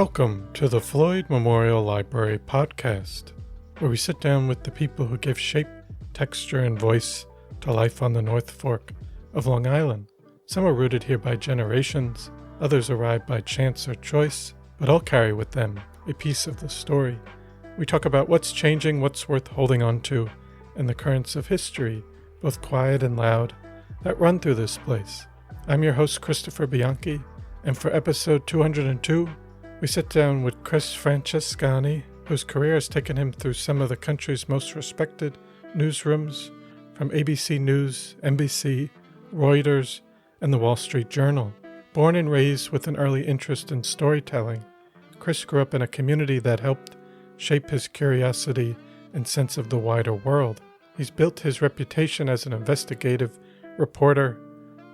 Welcome to the Floyd Memorial Library podcast, where we sit down with the people who give shape, texture, and voice to life on the North Fork of Long Island. Some are rooted here by generations, others arrived by chance or choice, but all carry with them a piece of the story. We talk about what's changing, what's worth holding on to, and the currents of history, both quiet and loud, that run through this place. I'm your host, Christopher Bianchi, and for episode 202, we sit down with Chris Francescani, whose career has taken him through some of the country's most respected newsrooms, from ABC News, NBC, Reuters, and the Wall Street Journal. Born and raised with an early interest in storytelling, Chris grew up in a community that helped shape his curiosity and sense of the wider world. He's built his reputation as an investigative reporter,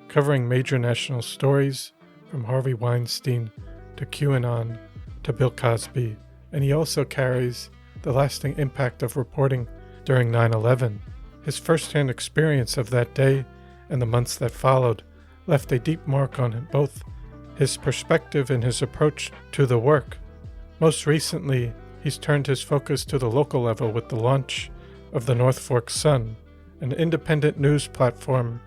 covering major national stories from Harvey Weinstein to QAnon to Bill Cosby, and he also carries the lasting impact of reporting during 9/11. His first-hand experience of that day and the months that followed left a deep mark on both his perspective and his approach to the work. Most recently, he's turned his focus to the local level with the launch of the North Fork Sun, an independent news platform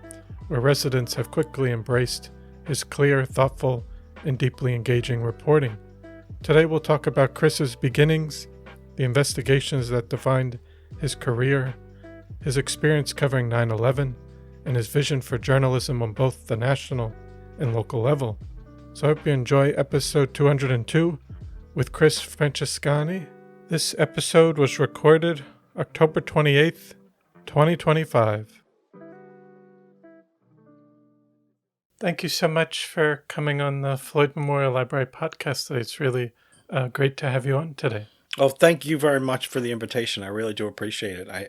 where residents have quickly embraced his clear, thoughtful, and deeply engaging reporting. Today we'll talk about Chris's beginnings, the investigations that defined his career, his experience covering 9/11, and his vision for journalism on both the national and local level. So I hope you enjoy episode 202 with Chris Francescani. This episode was recorded October 28th, 2025. Thank you so much for coming on the Floyd Memorial Library podcast today. It's really great to have you on today. Oh, thank you very much for the invitation. I really do appreciate it. I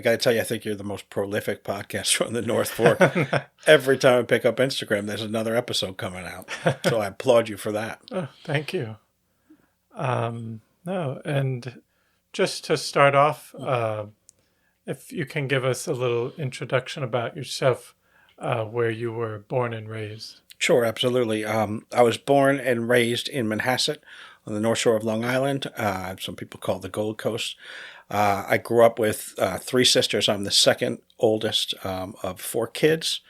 got to tell you, I think you're the most prolific podcaster on the North Fork. Every time I pick up Instagram, there's another episode coming out. So I applaud you for that. Oh, thank you. And just to start off, if you can give us a little introduction about yourself, where you were born and raised. Sure, absolutely. I was born and raised in Manhasset on the North Shore of Long Island. Some people call it the Gold Coast. I grew up with three sisters. I'm the second oldest of four kids.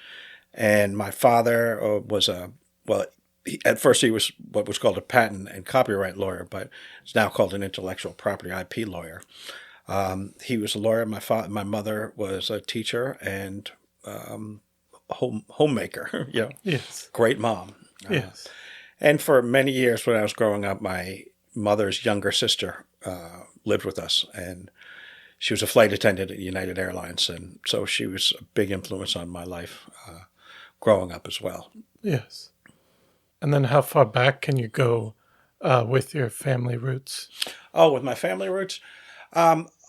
And my father was at first he was what was called a patent and copyright lawyer, but it's now called an intellectual property IP lawyer. He was a lawyer. My mother was a teacher and homemaker, Yes. Great mom. Yes. And for many years when I was growing up, my mother's younger sister lived with us, and she was a flight attendant at United Airlines, and so she was a big influence on my life growing up as well. Yes. And then how far back can you go with your family roots? Oh, with my family roots?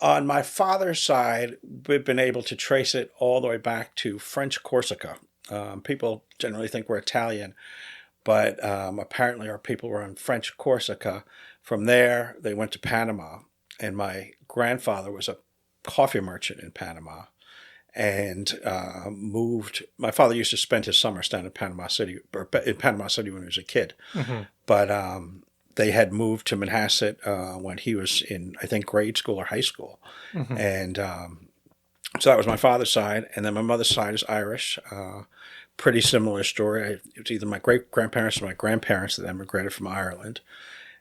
On my father's side, we've been able to trace it all the way back to French Corsica. People generally think we're Italian, but apparently our people were on French Corsica. From there, they went to Panama, and my grandfather was a coffee merchant in Panama and moved. My father used to spend his summers down in Panama City when he was a kid, but they had moved to Manhasset when he was in, I think, grade school or high school. And so that was my father's side. And then my mother's side is Irish. Pretty similar story. It was either my great-grandparents or my grandparents that emigrated from Ireland.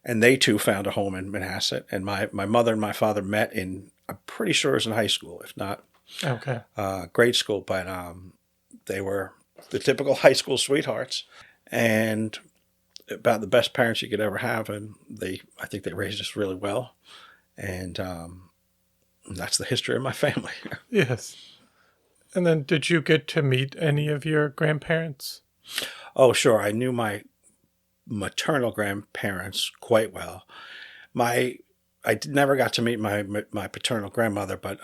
And they, too, found a home in Manhasset. And my mother and my father met in, I'm pretty sure it was in high school, if not grade school. But they were the typical high school sweethearts. And about the best parents you could ever have, and I think they raised us really well, and that's the history of my family. Yes. And then did you get to meet any of your grandparents? Oh, sure. I knew my maternal grandparents quite well. I never got to meet my paternal grandmother, but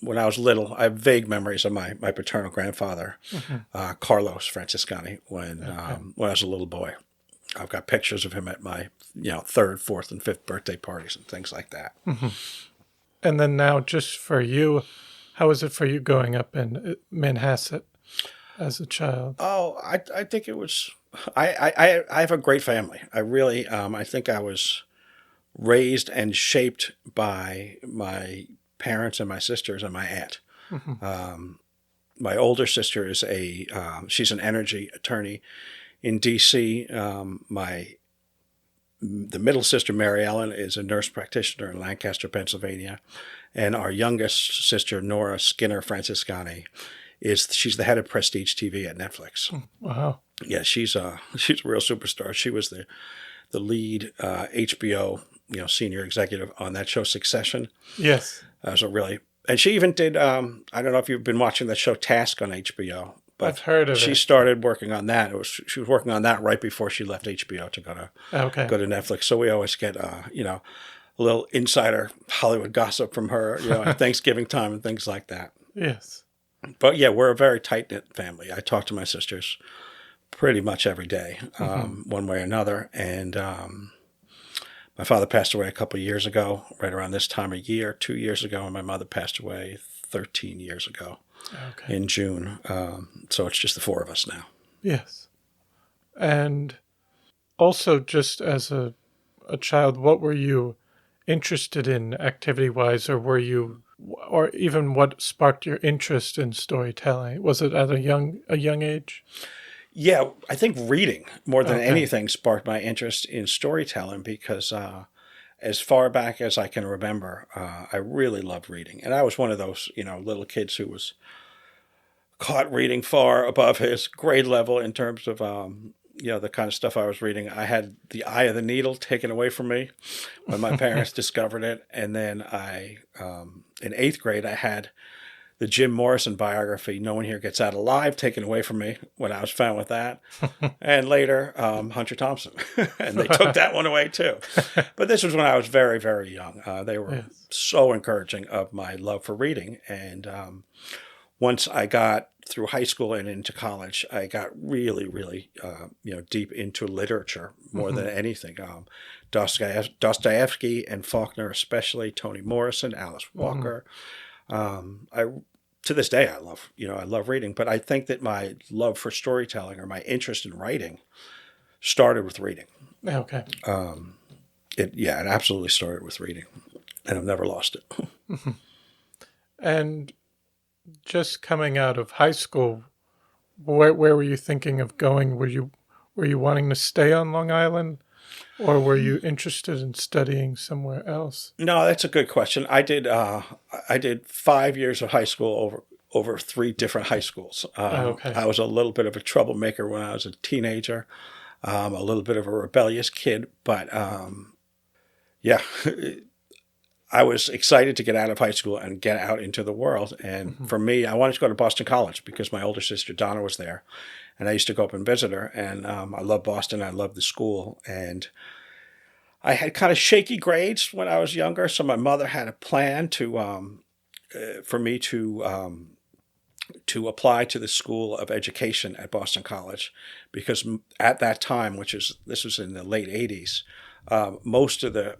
when I was little, I have vague memories of my paternal grandfather, Carlos Francescani, when I was a little boy. I've got pictures of him at my, third, fourth, and fifth birthday parties and things like that. And then now, just for you, how was it for you growing up in Manhasset as a child? Oh, I think it was I have a great family. I really, I think I was raised and shaped by my parents and my sisters and my aunt. My older sister is she's an energy attorney in D.C. The middle sister, Mary Ellen, is a nurse practitioner in Lancaster, Pennsylvania. And our youngest sister, Nora Skinner Francescani, she's the head of Prestige TV at Netflix. Wow. Yeah, she's a real superstar. She was the lead HBO senior executive on that show Succession. Yes. And she even did. I don't know if you've been watching that show Task on HBO. But I've heard of it. started working on that. She was working on that right before she left HBO to go to Netflix. So we always get a little insider Hollywood gossip from her, at Thanksgiving time and things like that. Yes. But yeah, we're a very tight knit family. I talk to my sisters pretty much every day, one way or another. And my father passed away a couple of years ago, right around this time of year, 2 years ago, and my mother passed away 13 years ago. In June. So it's just the four of us now. Yes. And also, just as a child, what were you interested in activity-wise, or even what sparked your interest in storytelling? Was it at a young age? Yeah, I think reading more than anything sparked my interest in storytelling because as far back as I can remember, I really loved reading. And I was one of those, little kids who was caught reading far above his grade level in terms of, the kind of stuff I was reading. I had The Eye of the Needle taken away from me when my parents discovered it. And then in 8th grade, I had the Jim Morrison biography, No One Here Gets Out Alive, taken away from me when I was found with that. And later, Hunter Thompson. And they took that one away too. But this was when I was very, very young. They were so encouraging of my love for reading. And once I got through high school and into college, I got really, really, deep into literature more than anything. Dostoevsky and Faulkner, especially Toni Morrison, Alice Walker. To this day, I love reading, but I think that my love for storytelling or my interest in writing started with reading. Okay. It absolutely started with reading, and I've never lost it. And just coming out of high school, where were you thinking of going? Were you wanting to stay on Long Island, or were you interested in studying somewhere else? No, that's a good question. I did 5 years of high school over 3 different high schools. I was a little bit of a troublemaker when I was a teenager, a little bit of a rebellious kid, but I was excited to get out of high school and get out into the world. And for me, I wanted to go to Boston College because my older sister, Donna, was there. And I used to go up and visit her. And I love Boston. I love the school. And I had kind of shaky grades when I was younger. So my mother had a plan for me to apply to the School of Education at Boston College. Because at that time, this was in the late 80s, most of the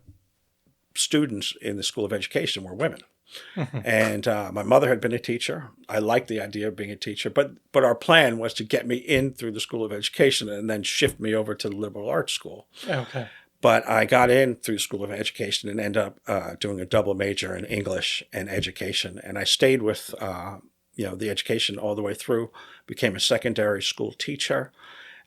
students in the School of Education were women. And my mother had been a teacher. I liked the idea of being a teacher, but our plan was to get me in through the School of Education and then shift me over to the liberal arts school. Okay. But I got in through the School of Education and ended up doing a double major in English and education. And I stayed with the education all the way through, became a secondary school teacher.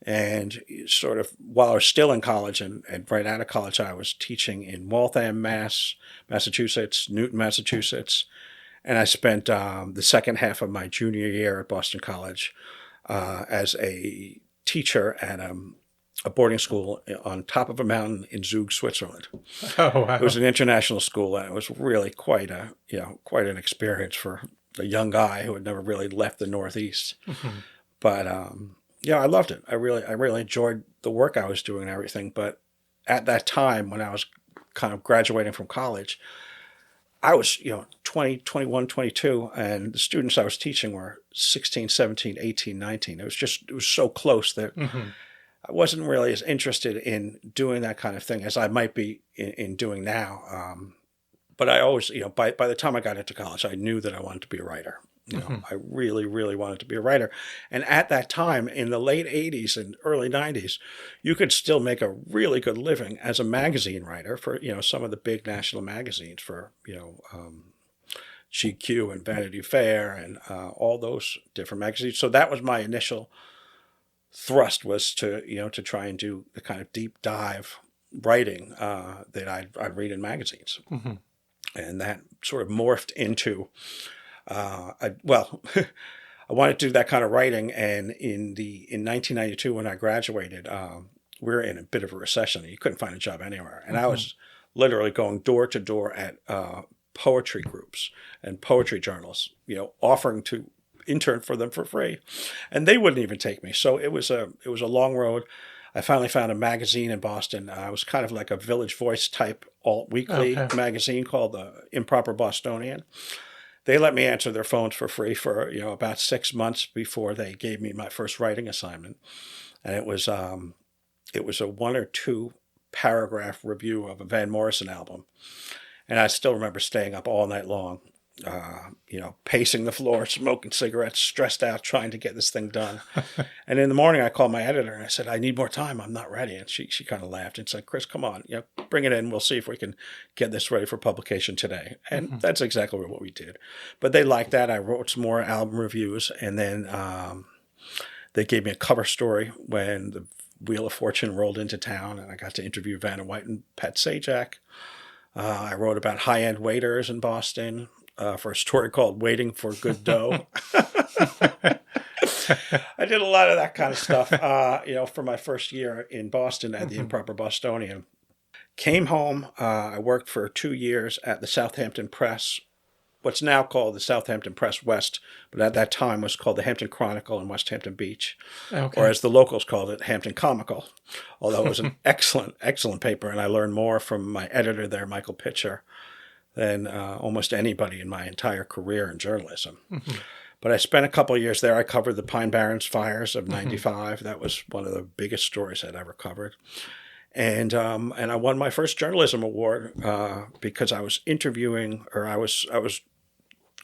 And sort of while I was still in college and right out of college, I was teaching in Waltham, Massachusetts, Newton, Massachusetts. And I spent the second half of my junior year at Boston College as a teacher at a boarding school on top of a mountain in Zug, Switzerland. Oh, wow. It was an international school, and it was really quite an experience for a young guy who had never really left the Northeast. But I loved it. I really enjoyed the work I was doing and everything. But at that time, when I was kind of graduating from college, I was, 20, 21, 22, and the students I was teaching were 16, 17, 18, 19. It was so close that I wasn't really as interested in doing that kind of thing as I might be in doing now. But I always, by the time I got into college, I knew that I wanted to be a writer. I really, really wanted to be a writer. And at that time, in the late 80s and early 90s, you could still make a really good living as a magazine writer for, some of the big national magazines for, GQ and Vanity Fair and all those different magazines. So that was my initial thrust, was to try and do the kind of deep dive writing that I'd read in magazines. And that sort of morphed into, I wanted to do that kind of writing. And in 1992, when I graduated, we were in a bit of a recession. You couldn't find a job anywhere. And I was literally going door to door at poetry groups and poetry journals, offering to intern for them for free, and they wouldn't even take me. So it was a long road. I finally found a magazine in Boston. It was kind of like a Village Voice type alt-weekly magazine called the Improper Bostonian. They let me answer their phones for free for about 6 months before they gave me my first writing assignment, and it was a 1 or 2 paragraph review of a Van Morrison album. And I still remember staying up all night long, pacing the floor, smoking cigarettes, stressed out, trying to get this thing done. And in the morning, I called my editor and I said, I need more time. I'm not ready. And she kind of laughed and said, Chris, come on, bring it in. We'll see if we can get this ready for publication today. And that's exactly what we did. But they liked that. I wrote some more album reviews. And then they gave me a cover story when the Wheel of Fortune rolled into town. And I got to interview Vanna White and Pat Sajak. I wrote about high-end waiters in Boston for a story called Waiting for Good Dough. I did a lot of that kind of stuff, for my first year in Boston at the Improper Bostonian. Came home. I worked for 2 years at the Southampton Press, what's now called the Southampton Press West, but at that time was called the Hampton Chronicle in West Hampton Beach, or as the locals called it, Hampton Comical, although it was an excellent, excellent paper, and I learned more from my editor there, Michael Pitcher, than almost anybody in my entire career in journalism. But I spent a couple of years there. I covered the Pine Barrens fires of '95. That was one of the biggest stories I'd ever covered. And I won my first journalism award because I was interviewing, or I was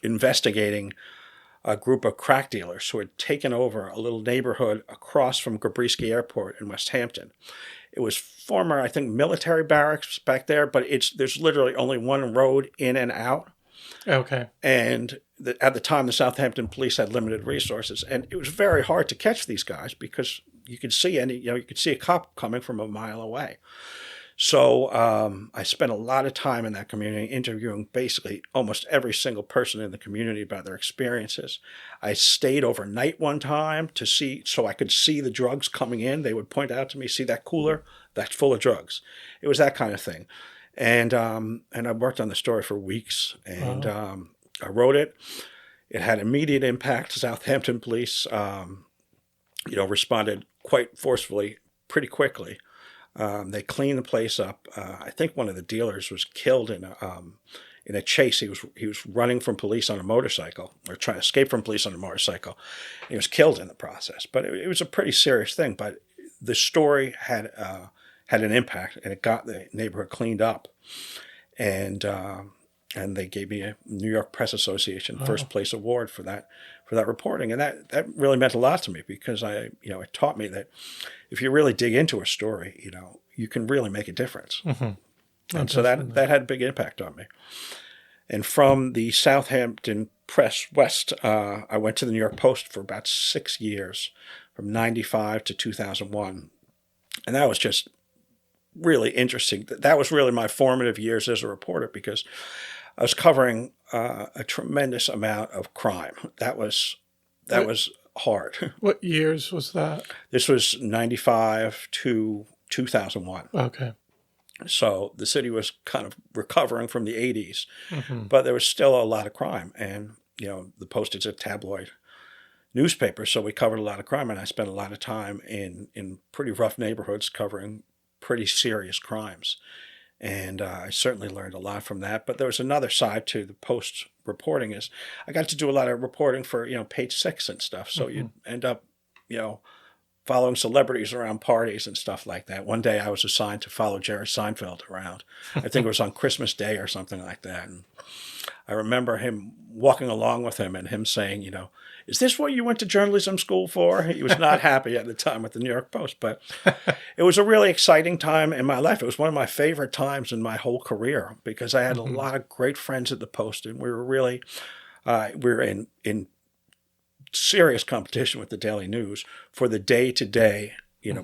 investigating a group of crack dealers who had taken over a little neighborhood across from Gabrisky Airport in West Hampton. It was former, I think, military barracks back there, but there's literally only one road in and out. Okay. And at the time, the Southampton police had limited resources, and it was very hard to catch these guys because you could see a cop coming from a mile away. So I spent a lot of time in that community interviewing basically almost every single person in the community about their experiences. I stayed overnight one time so I could see the drugs coming in. They would point out to me, see that cooler? That's full of drugs. It was that kind of thing. And I worked on the story for weeks, and I wrote it. It had immediate impact. Southampton police, responded quite forcefully, pretty quickly. They cleaned the place up. I think one of the dealers was killed in a chase. He was running from police on a motorcycle, or trying to escape from police on a motorcycle. He was killed in the process. But it was a pretty serious thing. But the story had an impact, and it got the neighborhood cleaned up. And they gave me a New York Press Association first place award for that reporting, and that really meant a lot to me because it taught me that if you really dig into a story, you can really make a difference. And so that had a big impact on me. And from the Southampton Press West, I went to the New York Post for about 6 years, from '95 to 2001, and that was just really interesting. That was really my formative years as a reporter because I was covering a tremendous amount of crime. That was hard. What years was that? This was '95 to 2001. Okay. So the city was kind of recovering from the '80s, but there was still a lot of crime. And, the Post is a tabloid newspaper, so we covered a lot of crime. And I spent a lot of time in pretty rough neighborhoods covering pretty serious crimes. And I certainly learned a lot from that. But there was another side to the Post reporting is I got to do a lot of reporting for, Page Six and stuff. So you'd end up, following celebrities around parties and stuff like that. One day I was assigned to follow Jerry Seinfeld around. I think it was on Christmas Day or something like that. And I remember him walking along with him and him saying, is this what you went to journalism school for? He was not happy at the time with the New York Post, but it was a really exciting time in my life. It was one of my favorite times in my whole career because I had a lot of great friends at the Post, and we were really, we were in serious competition with the Daily News for the day-to-day,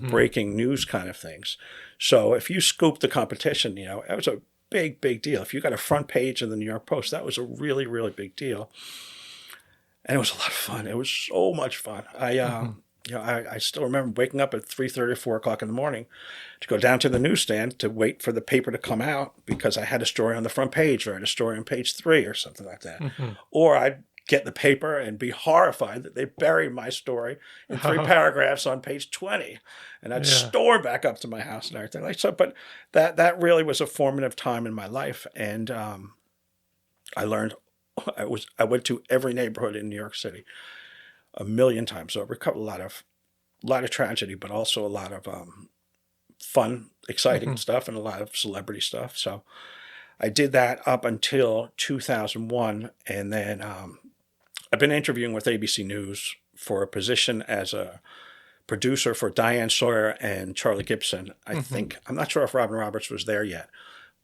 breaking news kind of things. So if you scooped the competition, it was a big, big deal. If you got a front page in the New York Post, that was a really, really big deal. And it was a lot of fun. It was so much fun. I still remember waking up at 3:30 or 4 o'clock in the morning to go down to the newsstand to wait for the paper to come out because I had a story on the front page or I had a story on page 3 or something like that. Or I'd get the paper and be horrified that they buried my story in 3 paragraphs on page 20. And I'd storm back up to my house and everything. But that really was a formative time in my life. And I learned, I went to every neighborhood in New York City a million times over. A lot of tragedy, but also a lot of fun, exciting stuff and a lot of celebrity stuff. So I did that up until 2001. And then I've been interviewing with ABC News for a position as a producer for Diane Sawyer and Charlie Gibson. I think, I'm not sure if Robin Roberts was there yet,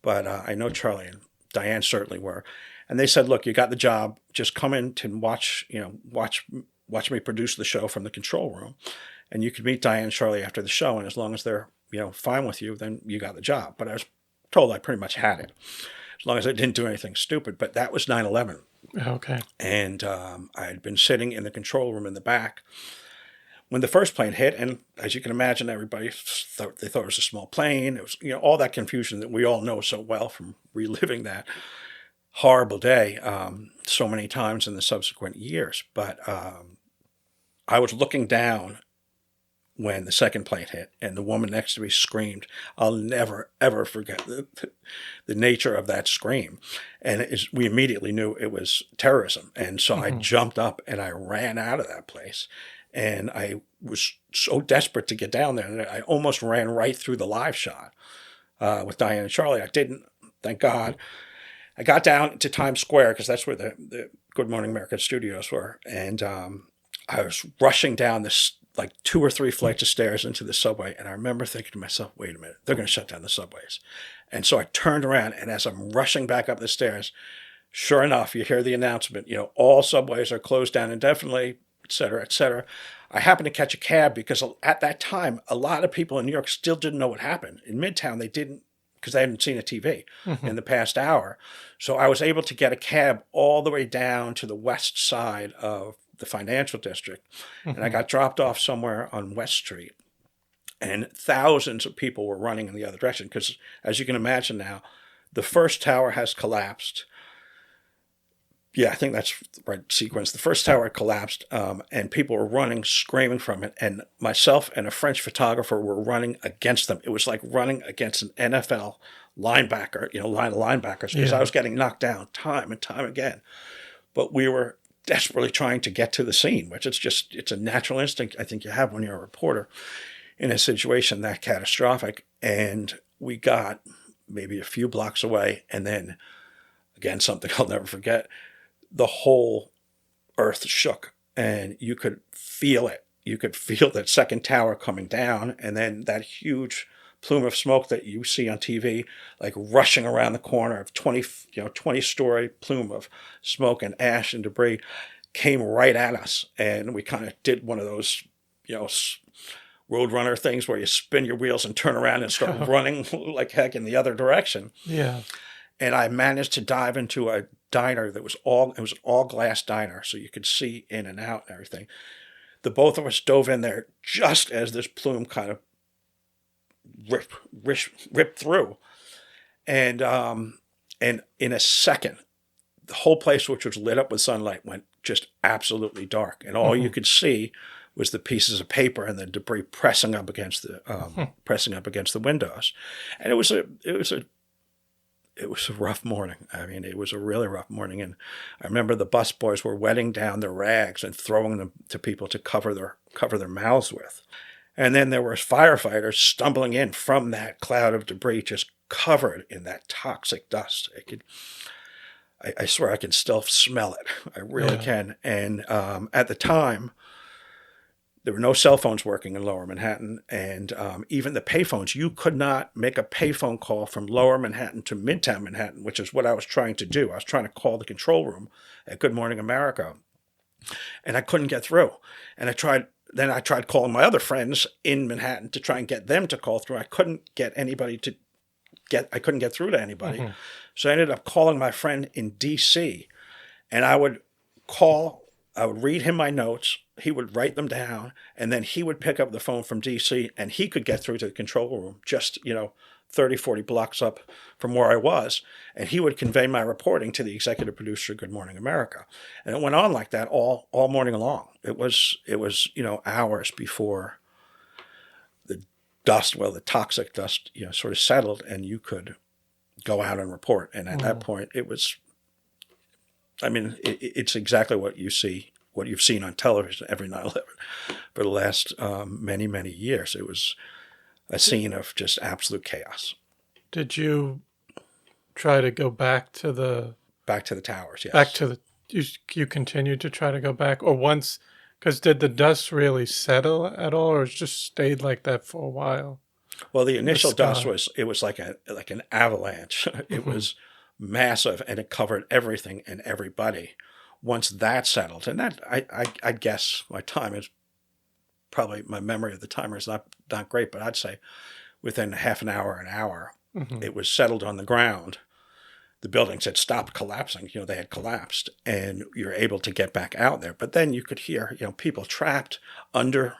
but I know Charlie and Diane certainly were. And they said, look, you got the job. Just come in to watch me produce the show from the control room. And you could meet Diane and Charlie after the show. And as long as they're, fine with you, then you got the job. But I was told I pretty much had it, as long as I didn't do anything stupid. But that was 9/11. Okay. And I had been sitting in the control room in the back when the first plane hit. And as you can imagine, everybody thought it was a small plane. It was, all that confusion that we all know so well from reliving that horrible day so many times in the subsequent years. But I was looking down when the second plane hit, and the woman next to me screamed. I'll never, ever forget the nature of that scream. And we immediately knew it was terrorism. And so I jumped up and I ran out of that place. And I was so desperate to get down there that I almost ran right through the live shot with Diane and Charlie. I didn't, thank God. I got down to Times Square because that's where the Good Morning America studios were. And I was rushing down this 2 or 3 flights of stairs into the subway. And I remember thinking to myself, wait a minute, they're going to shut down the subways. And so I turned around, and as I'm rushing back up the stairs, sure enough, you hear the announcement, all subways are closed down indefinitely, et cetera, et cetera. I happened to catch a cab because at that time, a lot of people in New York still didn't know what happened. In Midtown, they didn't, because they hadn't seen a TV in the past hour. So I was able to get a cab all the way down to the west side of the financial district. And I got dropped off somewhere on West Street. And thousands of people were running in the other direction because, as you can imagine now, the first tower has collapsed. Yeah, I think that's the right sequence. The first tower collapsed, and people were running, screaming from it. And myself and a French photographer were running against them. It was like running against an NFL linebacker, line of linebackers, because I was getting knocked down time and time again. But we were desperately trying to get to the scene, which it's a natural instinct I think you have when you're a reporter in a situation that catastrophic. And we got maybe a few blocks away, and then, again, something I'll never forget, the whole earth shook, and you could feel it. You could feel that second tower coming down, and then that huge plume of smoke that you see on TV, rushing around the corner of 20-story plume of smoke and ash and debris, came right at us. And we kind of did one of those, roadrunner things where you spin your wheels and turn around and start running like heck in the other direction. Yeah. And I managed to dive into a diner that was it was an all glass diner, so you could see in and out and everything. The both of us dove in there just as this plume kind of ripped through. And in a second, the whole place, which was lit up with sunlight, went just absolutely dark. And all you could see was the pieces of paper and the debris pressing up against the windows. And it was a rough morning. I mean, it was a really rough morning. And I remember the bus boys were wetting down their rags and throwing them to people to cover their mouths with. And then there were firefighters stumbling in from that cloud of debris, just covered in that toxic dust. I swear I can still smell it. I really can. And at the time, there were no cell phones working in Lower Manhattan, and even the payphones, you could not make a payphone call from Lower Manhattan to Midtown Manhattan, which is what I was trying to do. I was trying to call the control room at Good Morning America, and I couldn't get through. And I tried calling my other friends in Manhattan to try and get them to call through. I couldn't get through to anybody. Mm-hmm. So I ended up calling my friend in D.C., and I would read him my notes, he would write them down, and then he would pick up the phone from D.C., and he could get through to the control room just, 30, 40 blocks up from where I was, and he would convey my reporting to the executive producer of Good Morning America. And it went on like that all morning long. It was hours before the toxic dust, sort of settled, and you could go out and report. And at that point, it's exactly what you've seen on television every 9/11 for the last many, many years. It was a scene of just absolute chaos. Did you try to go back to the towers? Yes. You continued to try to go back, or once? Because did the dust really settle at all, or it just stayed like that for a while? Well, the initial dust was like an avalanche. It was massive, and it covered everything and everybody. Once that settled, and that I guess my memory of the timer is not great, but I'd say within half an hour, it was settled on the ground. The buildings had stopped collapsing. They had collapsed, and you're able to get back out there. But then you could hear, people trapped under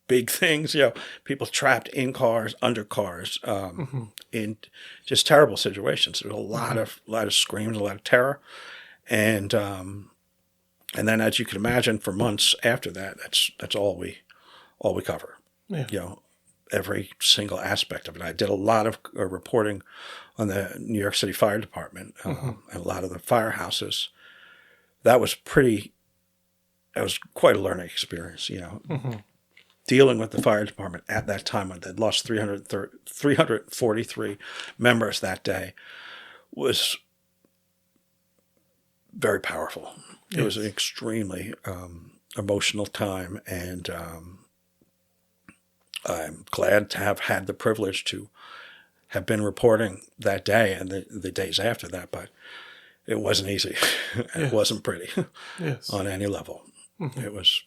big things, people trapped in cars, under cars, in just terrible situations. There was a lot of screams, a lot of terror. And then, as you can imagine, for months after that, that's all we cover. Yeah. Every single aspect of it. I did a lot of reporting on the New York City Fire Department and a lot of the firehouses. That was quite a learning experience. Dealing with the fire department at that time when they'd lost 343 members that day was very powerful. Yes. It was an extremely emotional time, and I'm glad to have had the privilege to have been reporting that day and the days after that, but it wasn't easy. It wasn't pretty on any level. It was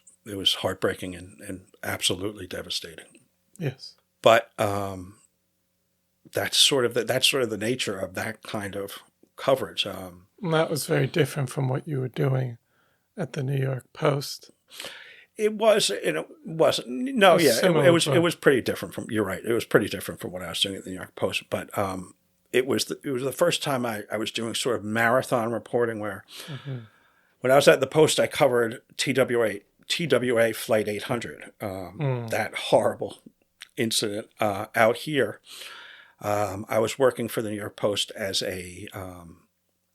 heartbreaking and absolutely devastating. Yes. But that's sort of the nature of that kind of coverage. That was very different from what you were doing at the New York Post. It was, it wasn't. No, it was pretty different from. You're right. It was pretty different from what I was doing at the New York Post. But it was the first time I was doing sort of marathon reporting where, when I was at the Post, I covered TWA Flight 800, that horrible incident out here. I was working for the New York Post as a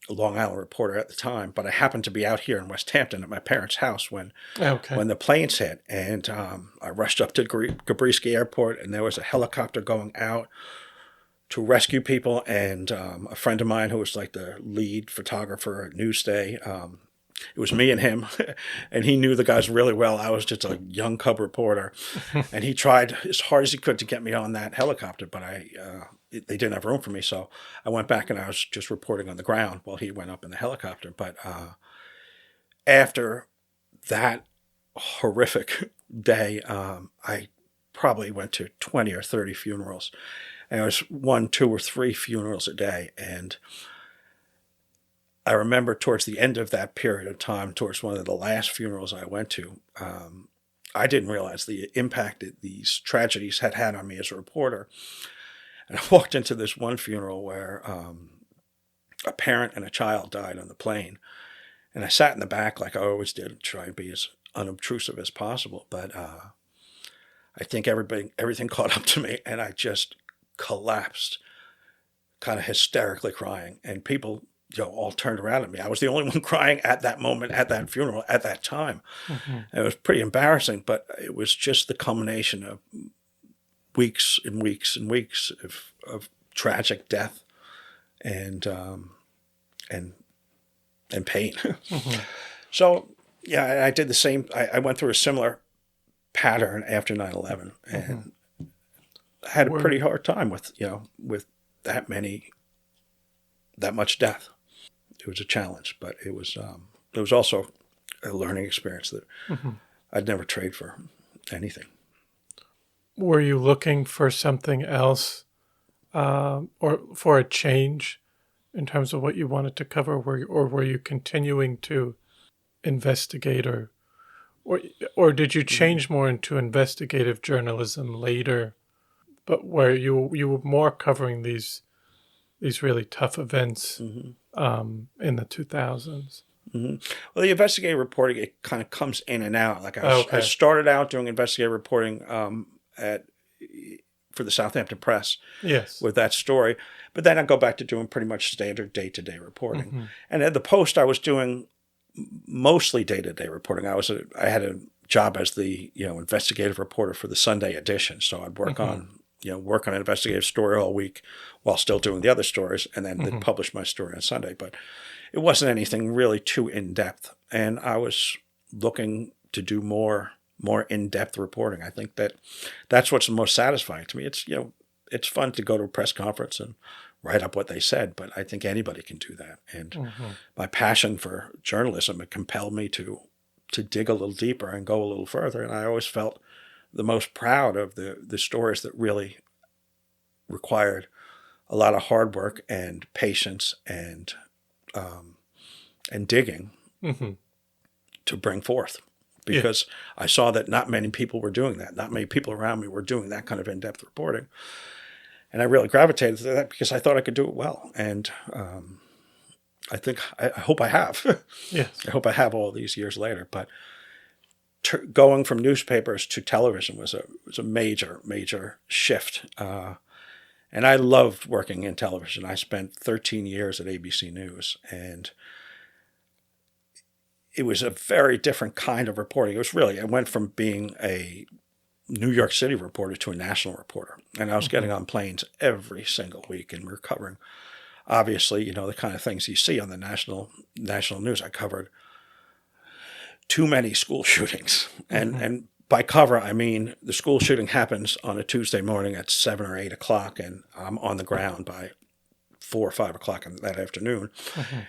Long Island reporter at the time, but I happened to be out here in West Hampton at my parents' house when the planes hit, and I rushed up to Gabrisky Airport, and there was a helicopter going out to rescue people, and a friend of mine who was like the lead photographer at Newsday, it was me and him, and he knew the guys really well. I was just a young cub reporter, and he tried as hard as he could to get me on that helicopter, but they didn't have room for me, so I went back and I was just reporting on the ground while he went up in the helicopter. But after that horrific day, I probably went to 20 or 30 funerals, and it was 1, 2, or 3 funerals a day, and I remember towards the end of that period of time, towards one of the last funerals I went to, I didn't realize the impact that these tragedies had on me as a reporter. And I walked into this one funeral where a parent and a child died on the plane. And I sat in the back like I always did, try and be as unobtrusive as possible. But I think everything caught up to me, and I just collapsed, kind of hysterically crying. And people all turned around at me. I was the only one crying at that moment, at that funeral, at that time. And it was pretty embarrassing, but it was just the culmination of weeks and weeks and weeks of tragic death and pain. So, yeah, I did the same. I went through a similar pattern after 9/11 and had a pretty hard time with that much death. It was a challenge, but it was also a learning experience that I'd never trade for anything. Were you looking for something else or for a change in terms of what you wanted to cover, or were you continuing to investigate, or did you change more into investigative journalism later, but where you were more covering these really tough events in the 2000s? Well, the investigative reporting, it kind of comes in and out. Like I started out doing investigative reporting for the Southampton Press with that story, but then I go back to doing pretty much standard day-to-day reporting. And at the Post, I was doing mostly day-to-day reporting. I had a job as the investigative reporter for the Sunday edition, so I'd work on an investigative story all week while still doing the other stories, and then they'd publish my story on Sunday. But it wasn't anything really too in-depth, and I was looking to do more in-depth reporting. I think that's what's most satisfying to me. It's fun to go to a press conference and write up what they said, but I think anybody can do that. And my passion for journalism, it compelled me to dig a little deeper and go a little further. And I always felt the most proud of the stories that really required a lot of hard work and patience and digging to bring forth. Because I saw that not many people were doing that. Not many people around me were doing that kind of in-depth reporting. And I really gravitated to that because I thought I could do it well. And I hope I have. Yes. I hope I have all these years later. But going from newspapers to television was a major, major shift. And I loved working in television. I spent 13 years at ABC News, and it was a very different kind of reporting. I went from being a New York City reporter to a national reporter. And I was getting on planes every single week, and we were covering, obviously, the kind of things you see on the national news. I covered too many school shootings. And by cover, I mean the school shooting happens on a Tuesday morning at 7 or 8 o'clock, and I'm on the ground by 4 or 5 o'clock in that afternoon.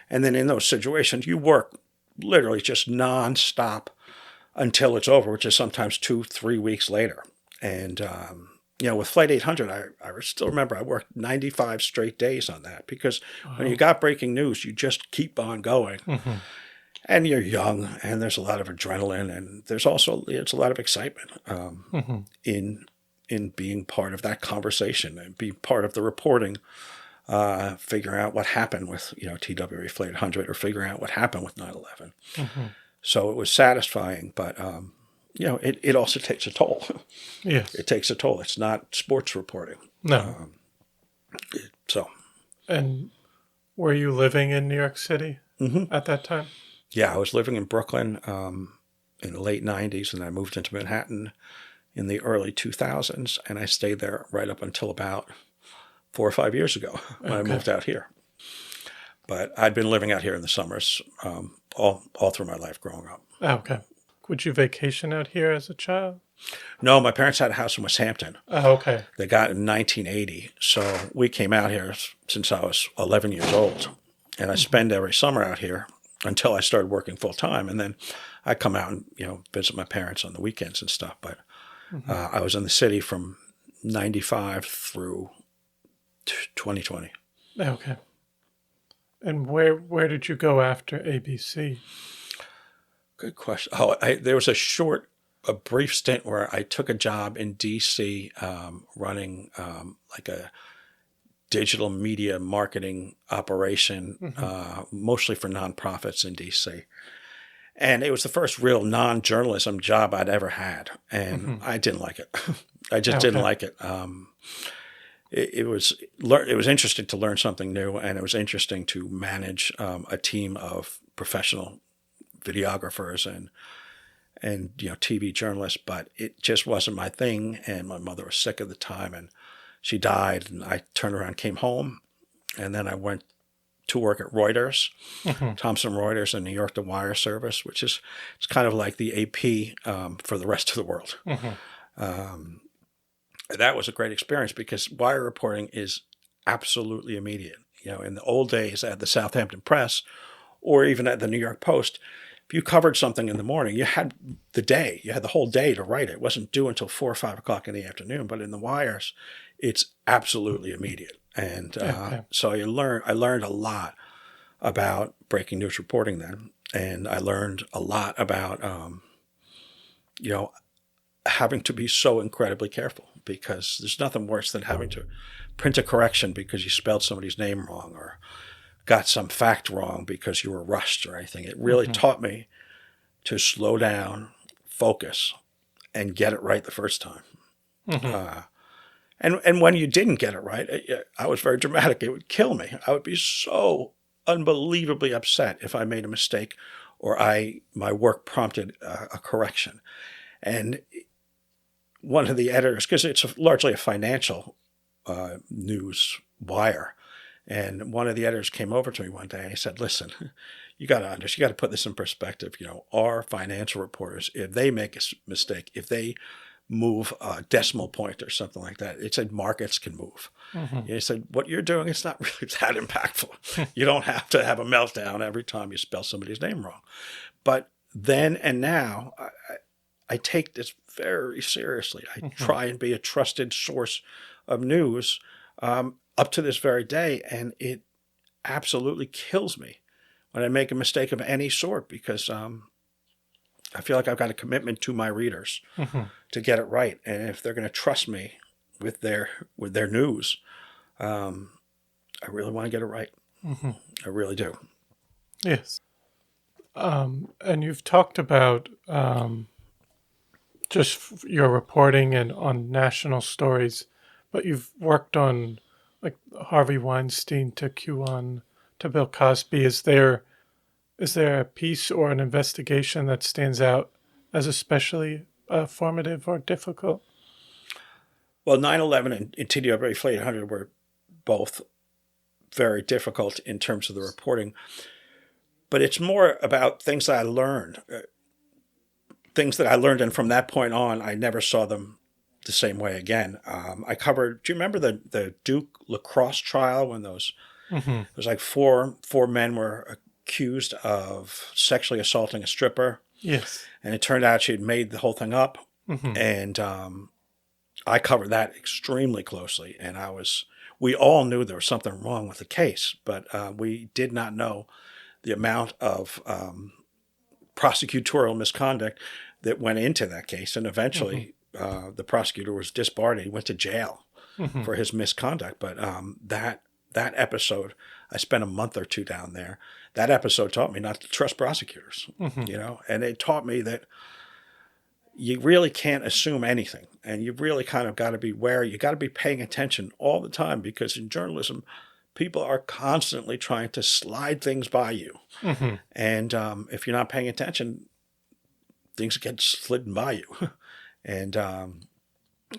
And then in those situations, you work literally just nonstop until it's over, which is sometimes 2-3 weeks later. And, with Flight 800, I still remember I worked 95 straight days on that because when you got breaking news, you just keep on going. And you're young, and there's a lot of adrenaline, and it's a lot of excitement in being part of that conversation and being part of the reporting, figuring out what happened with TWA Flight 800 or figuring out what happened with 9/11. So it was satisfying, but it also takes a toll. Yes, it takes a toll. It's not sports reporting. No. And were you living in New York City at that time? Yeah, I was living in Brooklyn in the late 90s, and I moved into Manhattan in the early 2000s, and I stayed there right up until about 4 or 5 years ago when I moved out here. But I'd been living out here in the summers all through my life growing up. Okay. Would you vacation out here as a child? No, my parents had a house in West Hampton. Oh, okay. They got it in 1980, so we came out here since I was 11 years old. And I spend every summer out here until I started working full-time. And then I come out and, visit my parents on the weekends and stuff. But I was in the city from 95 through 2020. Okay. And where did you go after ABC? Good question. There was a brief stint where I took a job in D.C. Running like a digital media marketing operation, mostly for nonprofits in D.C. And it was the first real non-journalism job I'd ever had, and I didn't like it. I just didn't like it. it was interesting to learn something new, and it was interesting to manage a team of professional videographers and TV journalists. But it just wasn't my thing, and my mother was sick at the time, and she died, and I turned around, came home, and then I went to work at Reuters, Thomson Reuters, and New York The Wire Service, which is it's kind of like the AP for the rest of the world. That was a great experience because wire reporting is absolutely immediate. In the old days at the Southampton Press or even at the New York Post, if you covered something in the morning, you had the whole day to write it. It wasn't due until 4 or 5 o'clock in the afternoon. But in the wires, it's absolutely immediate. And so I learned a lot about breaking news reporting then. And I learned a lot about, having to be so incredibly careful, because there's nothing worse than having to print a correction because you spelled somebody's name wrong or got some fact wrong because you were rushed or anything. It really taught me to slow down, focus, and get it right the first time. And when you didn't get it right, I was very dramatic. It would kill me. I would be so unbelievably upset if I made a mistake or my work prompted a correction. And one of the editors, because it's largely a financial news wire, and one of the editors came over to me one day and he said, "Listen, you got to put this in perspective. Our financial reporters, if they make a mistake, if they move a decimal point or something like that, it said markets can move." He said, "What you're doing is not really that impactful. You don't have to have a meltdown every time you spell somebody's name wrong." But then and now, I take this very seriously. I try and be a trusted source of news up to this very day, and it absolutely kills me when I make a mistake of any sort, because I feel like I've got a commitment to my readers to get it right, and if they're going to trust me with their news, I really want to get it right. I really do. Yes. And you've talked about just your reporting and on national stories, but you've worked on like Harvey Weinstein to QAnon to Bill Cosby. Is there a piece or an investigation that stands out as especially formative or difficult? Well, 9/11 and TWA Flight 800 were both very difficult in terms of the reporting, but it's more about things that I learned. Things that I learned, and from that point on, I never saw them the same way again. I covered. Do you remember the Duke lacrosse trial when those it was like four men were accused of sexually assaulting a stripper? Yes, and it turned out she had made the whole thing up, and I covered that extremely closely. And we all knew there was something wrong with the case, but we did not know the amount of prosecutorial misconduct that went into that case. And eventually the prosecutor was disbarred and he went to jail for his misconduct. But that episode, I spent a month or two down there. That episode taught me not to trust prosecutors, and it taught me that you really can't assume anything, and you really kind of got to be wary. You got to be paying attention all the time, because in journalism, people are constantly trying to slide things by you. And if you're not paying attention, things get slidden by you. And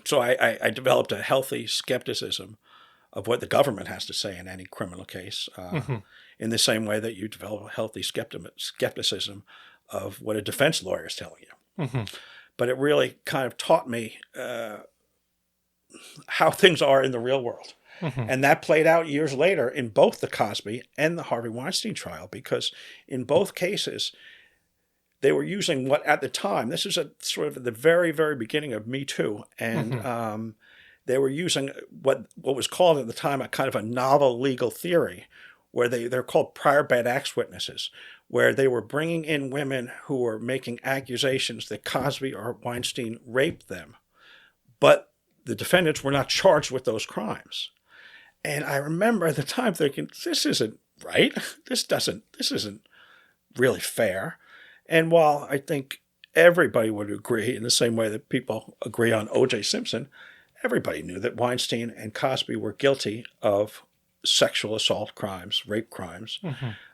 so I developed a healthy skepticism of what the government has to say in any criminal case, in the same way that you develop a healthy skepticism of what a defense lawyer is telling you. But it really kind of taught me how things are in the real world. And that played out years later in both the Cosby and the Harvey Weinstein trial, because in both cases, they were using what at the time, this is sort of the very, very beginning of Me Too, and they were using what was called at the time a kind of a novel legal theory, where they're called prior bad acts witnesses, where they were bringing in women who were making accusations that Cosby or Weinstein raped them, but the defendants were not charged with those crimes. And I remember at the time thinking, this isn't right. This isn't really fair. And while I think everybody would agree in the same way that people agree on O.J. Simpson, everybody knew that Weinstein and Cosby were guilty of sexual assault crimes, rape crimes.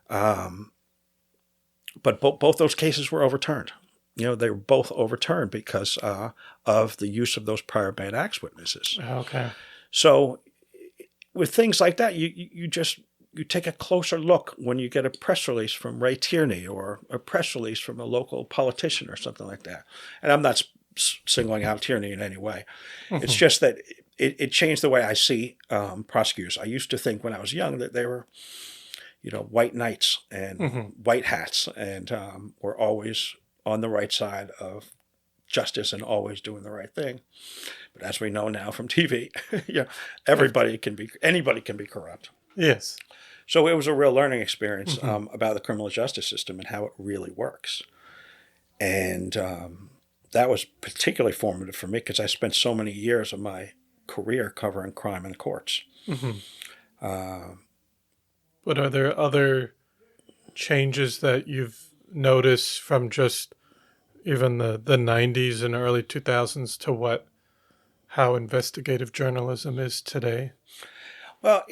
But both those cases were overturned. They were both overturned because of the use of those prior bad acts witnesses. Okay. So with things like that, you take a closer look when you get a press release from Ray Tierney or a press release from a local politician or something like that. And I'm not singling out Tierney in any way. It's just that it changed the way I see prosecutors. I used to think when I was young that they were, white knights and white hats and were always on the right side of justice and always doing the right thing. But as we know now from TV, anybody can be corrupt. Yes. So it was a real learning experience about the criminal justice system and how it really works. And that was particularly formative for me because I spent so many years of my career covering crime in the courts. But are there other changes that you've noticed from just even the 90s and early 2000s to how investigative journalism is today? Well,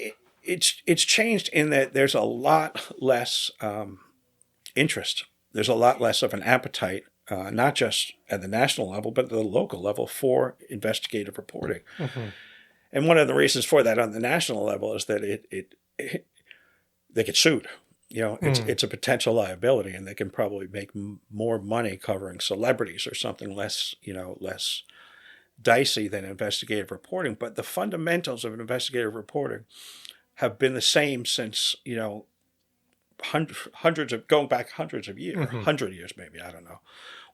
it's changed in that there's a lot less interest. There's a lot less of an appetite, not just at the national level, but at the local level for investigative reporting. And one of the reasons for that on the national level is that they get sued. It's a potential liability, and they can probably make more money covering celebrities or something less dicey than investigative reporting. But the fundamentals of investigative reporting have been the same since, going back hundreds of years, 100 years maybe, I don't know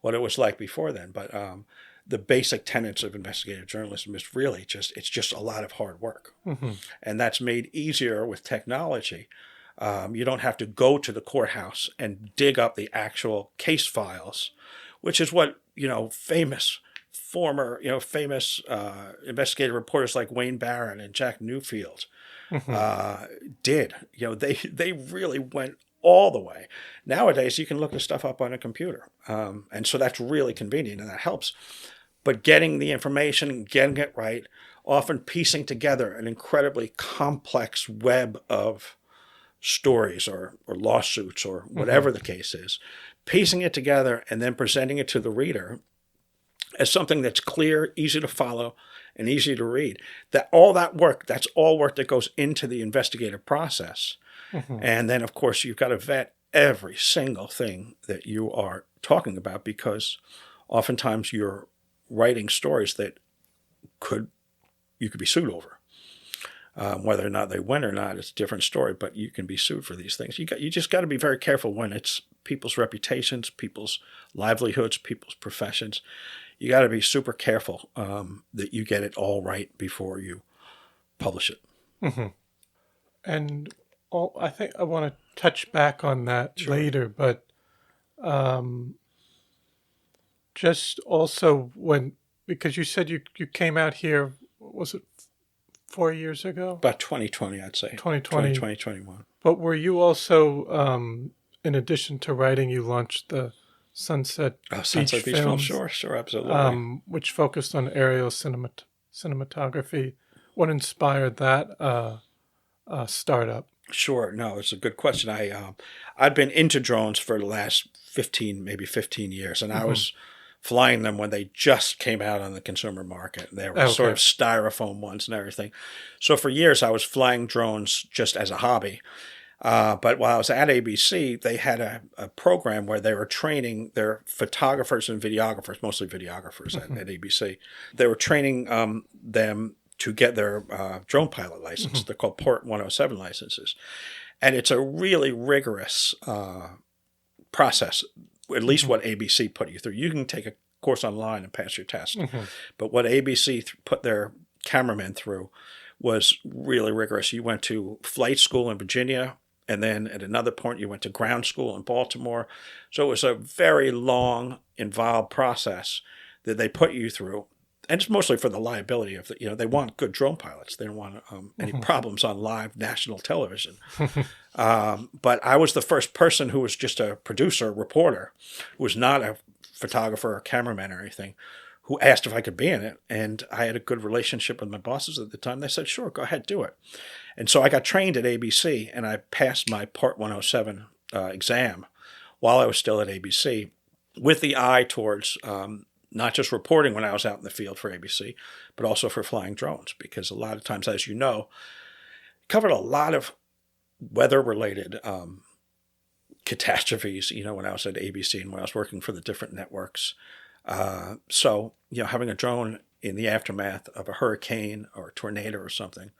what it was like before then. But the basic tenets of investigative journalism is really it's just a lot of hard work. And that's made easier with technology. You don't have to go to the courthouse and dig up the actual case files, which is what, famous investigative reporters like Wayne Barron and Jack Newfield did. They really went all the way. Nowadays, you can look this stuff up on a computer. And so that's really convenient and that helps. But getting the information, getting it right, often piecing together an incredibly complex web of stories or lawsuits or whatever the case is, piecing it together and then presenting it to the reader as something that's clear, easy to follow, and easy to read. That's all work that goes into the investigative process. And then, of course, you've got to vet every single thing that you are talking about because oftentimes you're writing stories that you could be sued over. Whether or not they win or not, it's a different story, but you can be sued for these things. You just got to be very careful when it's people's reputations, people's livelihoods, people's professions. You got to be super careful that you get it all right before you publish it. And I think I want to touch back on that later, but just also because you said you came out here, was it 4 years ago? About 2020, I'd say. 2021. But were you also, in addition to writing, you launched the Sunset Beach Films? Sure, absolutely. Which focused on aerial cinematography. What inspired that startup? Sure. No, it's a good question. I'd been into drones for the last 15 years, and I was flying them when they just came out on the consumer market. They were sort of styrofoam ones and everything. So for years, I was flying drones just as a hobby. But while I was at ABC, they had a program where they were training their photographers and videographers, mostly videographers at ABC. They were training them to get their drone pilot license. They're called Port 107 licenses. And it's a really rigorous process, at least what ABC put you through. You can take a course online and pass your test. But what ABC put their cameramen through was really rigorous. You went to flight school in Virginia, and then at another point you went to ground school in Baltimore. So it was a very long, involved process that they put you through. And it's mostly for the liability of they want good drone pilots. They don't want any problems on live national television. But I was the first person who was just a producer, reporter, who was not a photographer or cameraman or anything, who asked if I could be in it. And I had a good relationship with my bosses at the time. They said, sure, go ahead, do it. And so I got trained at ABC, and I passed my Part 107 exam while I was still at ABC, with the eye towards not just reporting when I was out in the field for ABC, but also for flying drones. Because a lot of times, as you know, covered a lot of weather-related catastrophes, when I was at ABC and when I was working for the different networks. So, having a drone in the aftermath of a hurricane or a tornado or something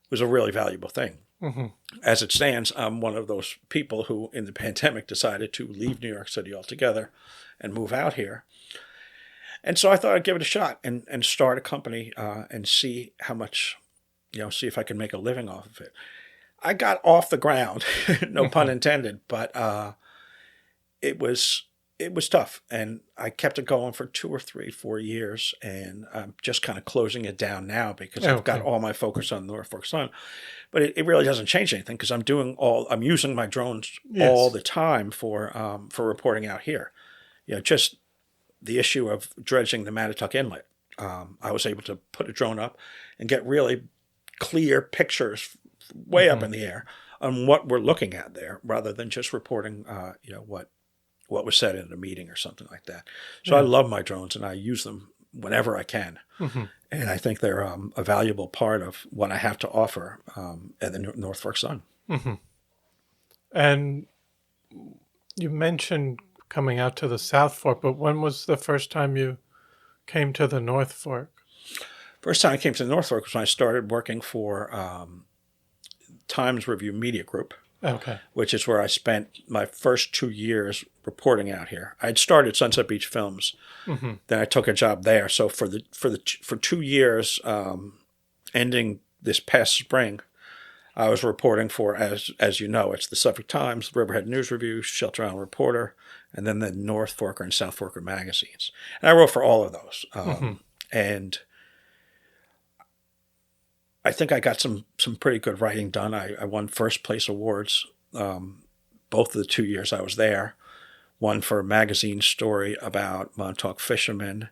was a really valuable thing. Mm-hmm. As it stands, I'm one of those people who, in the pandemic, decided to leave New York City altogether and move out here. And so I thought I'd give it a shot and start a company and see how much, see if I could make a living off of it. I got off the ground, no pun intended, but it was tough. And I kept it going for 2 or 3, 4 years. And I'm just kind of closing it down now because I've got all my focus on Norfolk Sun. But it really doesn't change anything because I'm using my drones all the time for reporting out here. Just the issue of dredging the Mattatuck Inlet. I was able to put a drone up and get really clear pictures way up in the air on what we're looking at there, rather than just reporting, what was said in a meeting or something like that. So I love my drones and I use them whenever I can. Mm-hmm. And I think they're a valuable part of what I have to offer at the North Fork Sun. Mm-hmm. And you mentioned coming out to the South Fork, but when was the first time you came to the North Fork? First time I came to the North Fork was when I started working for Times Review Media Group. Okay. Which is where I spent my first 2 years reporting out here. I'd started Sunset Beach Films, then I took a job there. So for 2 years, ending this past spring, I was reporting for, as you know, it's the Suffolk Times, Riverhead News Review, Shelter Island Reporter, and then the North Forker and South Forker magazines. And I wrote for all of those, and I think I got some pretty good writing done. I won first place awards both of the 2 years I was there. One for a magazine story about Montauk fishermen,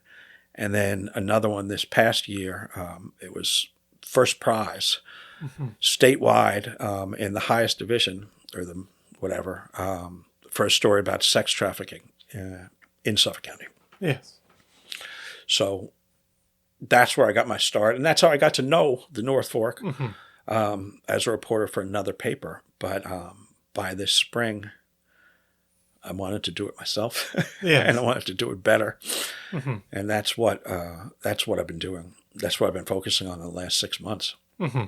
and then another one this past year. It was first prize statewide in the highest division, or the whatever, for a story about sex trafficking in Suffolk County. Yes. So that's where I got my start, and that's how I got to know the North Fork as a reporter for another paper. But by this spring, I wanted to do it myself, and I wanted to do it better, and that's what I've been doing. That's what I've been focusing on in the last 6 months. Mm-hmm.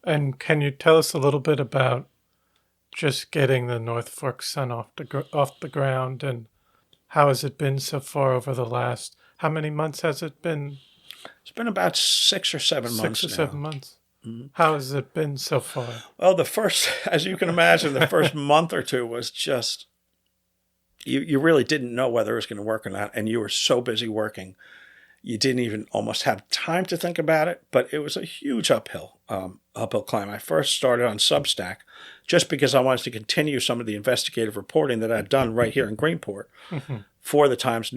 And can you tell us a little bit about just getting the North Fork Sun off the ground, and how has it been so far over the last? How many months has it been? It's been about 6 or 7 months. 6 or 7 months. Mm-hmm. How has it been so far? Well, as you can imagine, the first month or two was just, you really didn't know whether it was going to work or not. And you were so busy working, you didn't even almost have time to think about it. But it was a huge uphill climb. I first started on Substack just because I wanted to continue some of the investigative reporting that I'd done right here in Greenport for the Times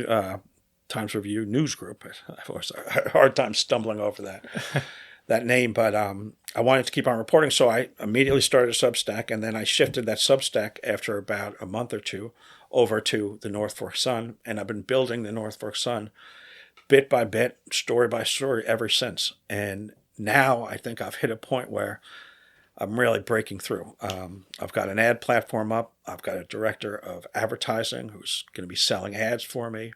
Review News Group. I was a hard time stumbling over that name, but I wanted to keep on reporting, so I immediately started a Substack, and then I shifted that Substack after about a month or two over to the North Fork Sun, and I've been building the North Fork Sun bit by bit, story by story ever since. And now I think I've hit a point where I'm really breaking through. I've got an ad platform up. I've got a director of advertising who's going to be selling ads for me.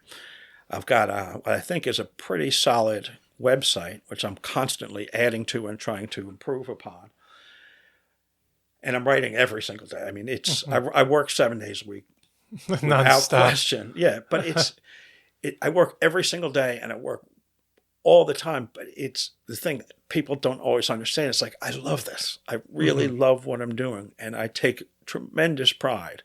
I've got what I think is a pretty solid website, which I'm constantly adding to and trying to improve upon. And I'm writing every single day. I mean, it's I work 7 days a week without question. Yeah, but I work every single day and I work all the time. But it's the thing that people don't always understand. It's like, I love this. I really love what I'm doing. And I take tremendous pride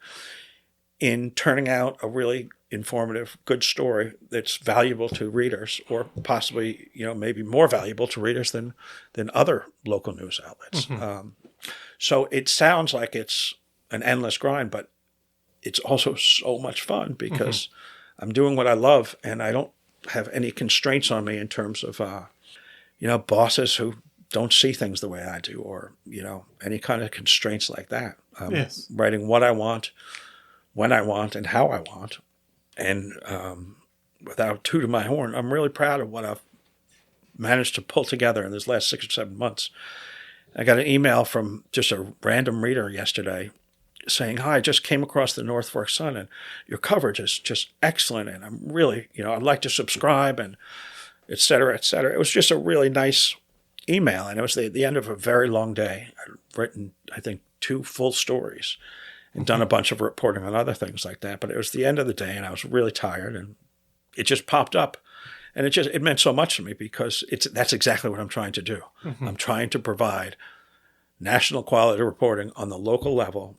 in turning out a really informative, good story that's valuable to readers, or possibly, maybe more valuable to readers than other local news outlets. So it sounds like it's an endless grind, but it's also so much fun because I'm doing what I love, and I don't have any constraints on me in terms of, bosses who don't see things the way I do, or, any kind of constraints like that. Yes. Writing what I want, when I want, and how I want. And without tooting my horn, I'm really proud of what I've managed to pull together in this last 6 or 7 months. I got an email from just a random reader yesterday saying, "Hi, I just came across the North Fork Sun, and your coverage is just excellent, and I'm really, I'd like to subscribe," and et cetera, et cetera. It was just a really nice email, and it was the end of a very long day. I'd written, I think, 2 full stories and done a bunch of reporting on other things like that, but it was the end of the day, and I was really tired, and it just popped up. And it meant so much to me because that's exactly what I'm trying to do. Mm-hmm. I'm trying to provide national quality reporting on the local level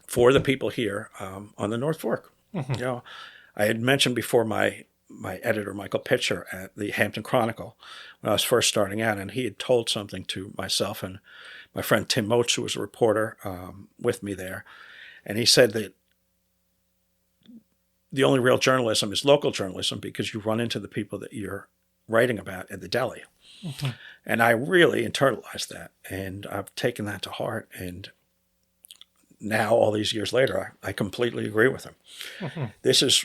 for the people here on the North Fork. Mm-hmm. I had mentioned before my editor, Michael Pitcher, at the Hampton Chronicle when I was first starting out, and he had told something to myself and my friend Tim Moats, who was a reporter with me there. And he said that the only real journalism is local journalism because you run into the people that you're writing about at the deli. Mm-hmm. And I really internalized that, and I've taken that to heart. And now, all these years later, I completely agree with him. Mm-hmm. This is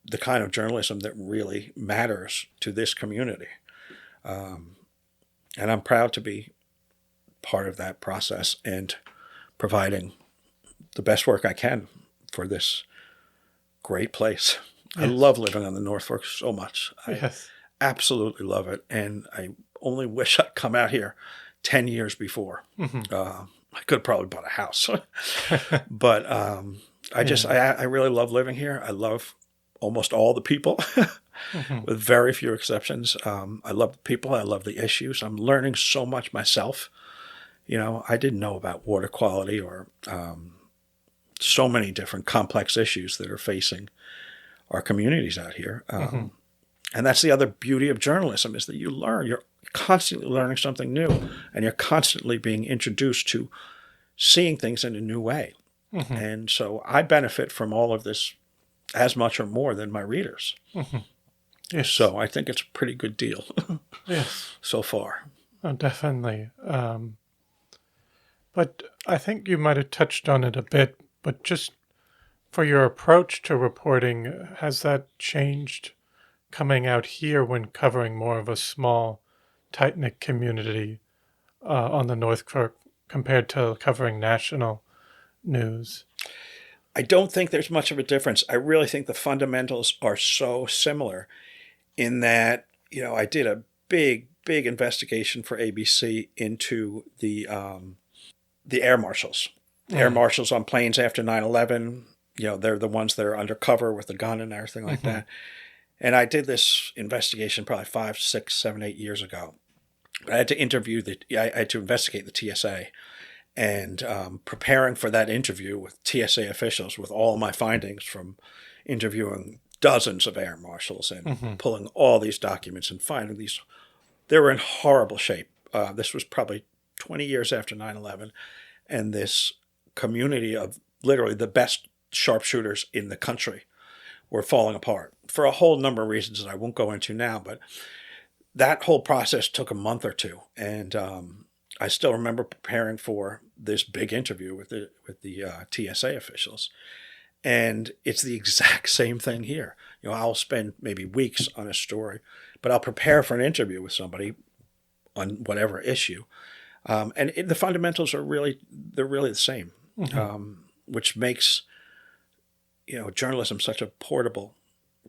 the kind of journalism that really matters to this community. And I'm proud to be part of that process and providing the best work I can for this great place. Yes. I love living on the North Fork so much. Yes. I absolutely love it. And I only wish I'd come out here 10 years before. Mm-hmm. I could have probably bought a house. But I really love living here. I love almost all the people, mm-hmm. with very few exceptions. I love the people. I love the issues. I'm learning so much myself. I didn't know about water quality or so many different complex issues that are facing our communities out here. Mm-hmm. And that's the other beauty of journalism is that you learn. You're constantly learning something new, and you're constantly being introduced to seeing things in a new way. Mm-hmm. And so I benefit from all of this as much or more than my readers. Mm-hmm. Yes. So I think it's a pretty good deal. Yes. So far. Oh, definitely. But I think you might have touched on it a bit, but just for your approach to reporting, has that changed coming out here when covering more of a small, tight-knit community on the North Fork compared to covering national news? I don't think there's much of a difference. I really think the fundamentals are so similar in that, I did a big investigation for ABC into the air marshals. The air marshals on planes after 9/11, they're the ones that are undercover with a gun and everything like mm-hmm. that. And I did this investigation probably 5, 6, 7, 8 years ago. I had to I had to investigate the TSA. And preparing for that interview with TSA officials with all my findings from interviewing dozens of air marshals and mm-hmm. pulling all these documents and finding these, they were in horrible shape. This was probably 20 years after 9/11. And this community of literally the best sharpshooters in the country were falling apart for a whole number of reasons that I won't go into now. But that whole process took a month or 2. And I still remember preparing for this big interview with the TSA officials. And it's the exact same thing here. I'll spend maybe weeks on a story, but I'll prepare for an interview with somebody on whatever issue. And the fundamentals are really the same, mm-hmm. Which makes, journalism such a portable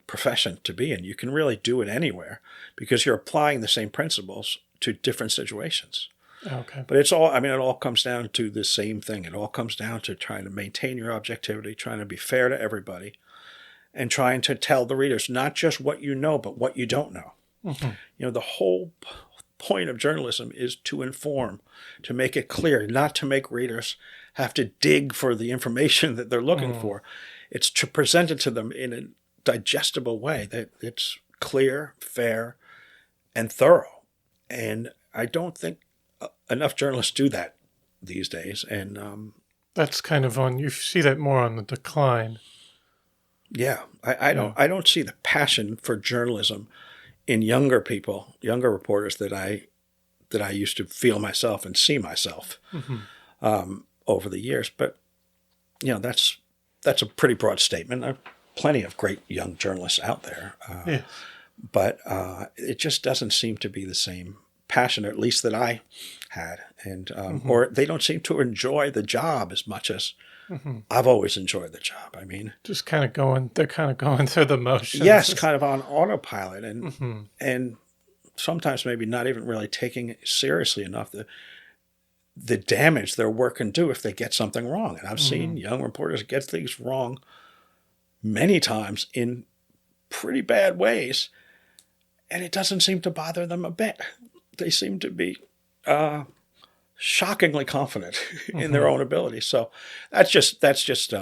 profession to be in. You can really do it anywhere because you're applying the same principles to different situations. Okay. But it all comes down to the same thing. It all comes down to trying to maintain your objectivity, trying to be fair to everybody, and trying to tell the readers not just what you know, but what you don't know. Mm-hmm. The whole point of journalism is to inform, to make it clear, not to make readers have to dig for the information that they're looking for. It's to present it to them in a digestible way that it's clear, fair, and thorough. And I don't think enough journalists do that these days. And that's kind of you see that more on the decline. Yeah, I don't see the passion for journalism in younger people, younger reporters that I used to feel myself and see myself over the years. But that's a pretty broad statement. There are plenty of great young journalists out there, Yes. but it just doesn't seem to be the same passion, at least that I had, and or they don't seem to enjoy the job as much as I've always enjoyed the job. I mean, Just kind of going, they're kind of going through the motions. yes, kind of on autopilot, and sometimes maybe not even really taking it seriously enough the damage their work can do if they get something wrong. And I've seen young reporters get things wrong many times in pretty bad ways, and it doesn't seem to bother them a bit. They seem to be shockingly confident in their own ability. So that's just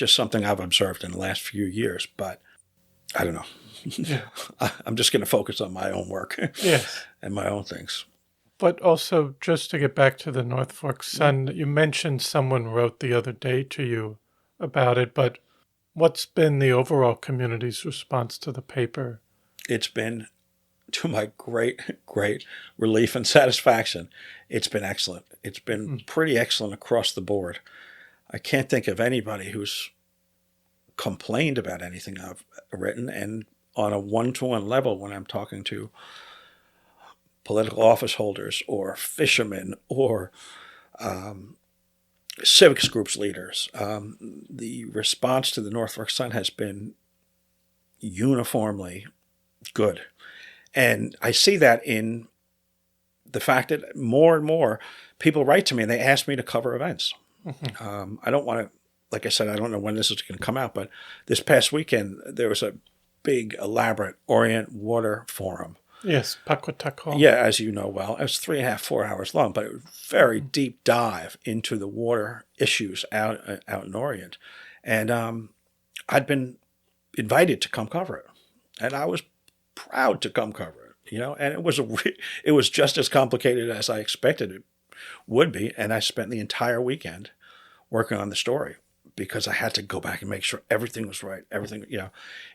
something I've observed in the last few years. But I don't know. Yeah. I'm just going to focus on my own work Yes. and my own things. But also, just to get back to the North Fork Sun, you mentioned someone wrote the other day to you about it, but what's been the overall community's response to the paper? It's been, to my great relief and satisfaction, it's been excellent. It's been pretty excellent across the board. I can't think of anybody who's complained about anything I've written, and on a one-to-one level when I'm talking to political office holders or fishermen or civics groups leaders, the response to the North Fork Sun has been uniformly good. And I see that in the fact that more and more people write to me and they ask me to cover events. I don't want to, like I said, I don't know when this is going to come out, but this past weekend there was a big, elaborate Orient Water Forum. Yes, Paquatuck Hall. Yeah, as you know well. It was 3.5, 4 hours long, but it was a very deep dive into the water issues out in Orient. And I'd been invited to come cover it. And I was proud to come cover it, and it was just as complicated as I expected it would be. And I spent the entire weekend working on the story because I had to go back and make sure everything was right. Everything,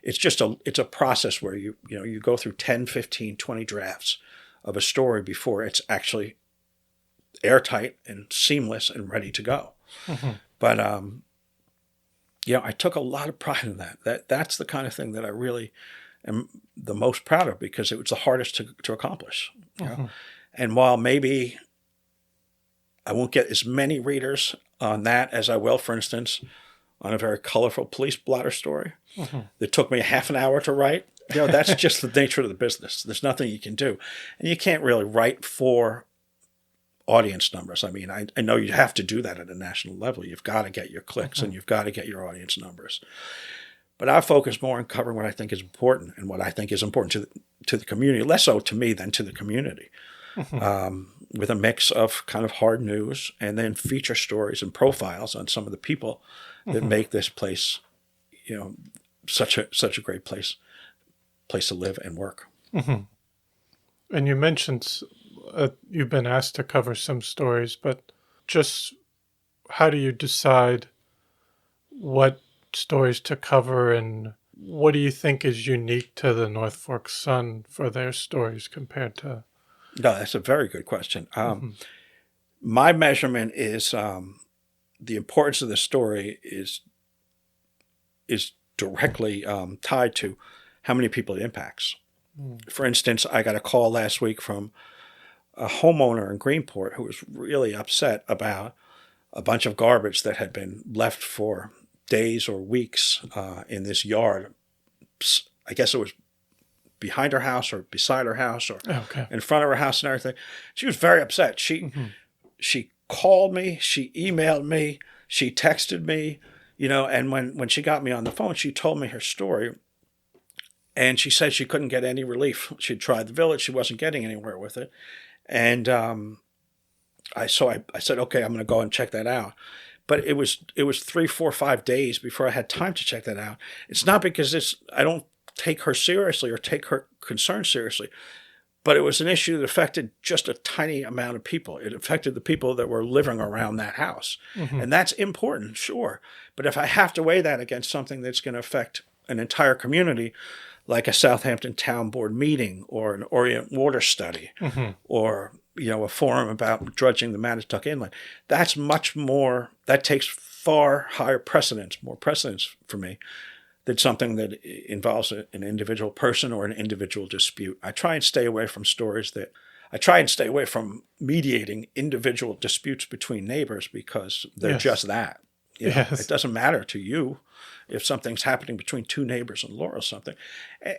it's a process where you go through 10, 15, 20 drafts of a story before it's actually airtight and seamless and ready to go. But, I took a lot of pride in that. That's the kind of thing that I really am the most proud of because it was the hardest to accomplish. And while maybe I won't get as many readers on that as I will, for instance, on a very colorful police blotter story that took me half an hour to write, that's just the nature of the business. There's nothing you can do. And you can't really write for audience numbers. I mean, I know you have to do that at a national level. You've got to get your clicks and you've got to get your audience numbers. But I focus more on covering what I think is important and what I think is important to the community, less so to me than to the community, with a mix of kind of hard news and then feature stories and profiles on some of the people that make this place, such a great place to live and work. And you mentioned you've been asked to cover some stories, but just how do you decide what stories to cover, and what do you think is unique to the North Fork Sun for their stories compared to? No, that's a very good question. My measurement is the importance of the story is directly tied to how many people it impacts. For instance, I got a call last week from a homeowner in Greenport who was really upset about a bunch of garbage that had been left for days or weeks in this yard. I guess it was behind her house or beside her house or in front of her house and everything. She was very upset. She called me, she emailed me, she texted me, and when she got me on the phone, she told me her story. And she said she couldn't get any relief. She'd tried the village. She wasn't getting anywhere with it. And I said, okay, I'm going to go and check that out. But it was 3, 4, 5 days before I had time to check that out. It's not because I don't take her seriously or take her concern seriously, but it was an issue that affected just a tiny amount of people. It affected the people that were living around that house. And that's important, sure. But if I have to weigh that against something that's going to affect an entire community, like a Southampton Town Board meeting or an Orient water study or, a forum about dredging the Manitowoc Inlet, that's much more, that takes far higher precedence, more precedence for me than something that involves an individual person or an individual dispute. I try and stay away from mediating individual disputes between neighbors because they're just that. It doesn't matter to you if something's happening between two neighbors in Laurel or something.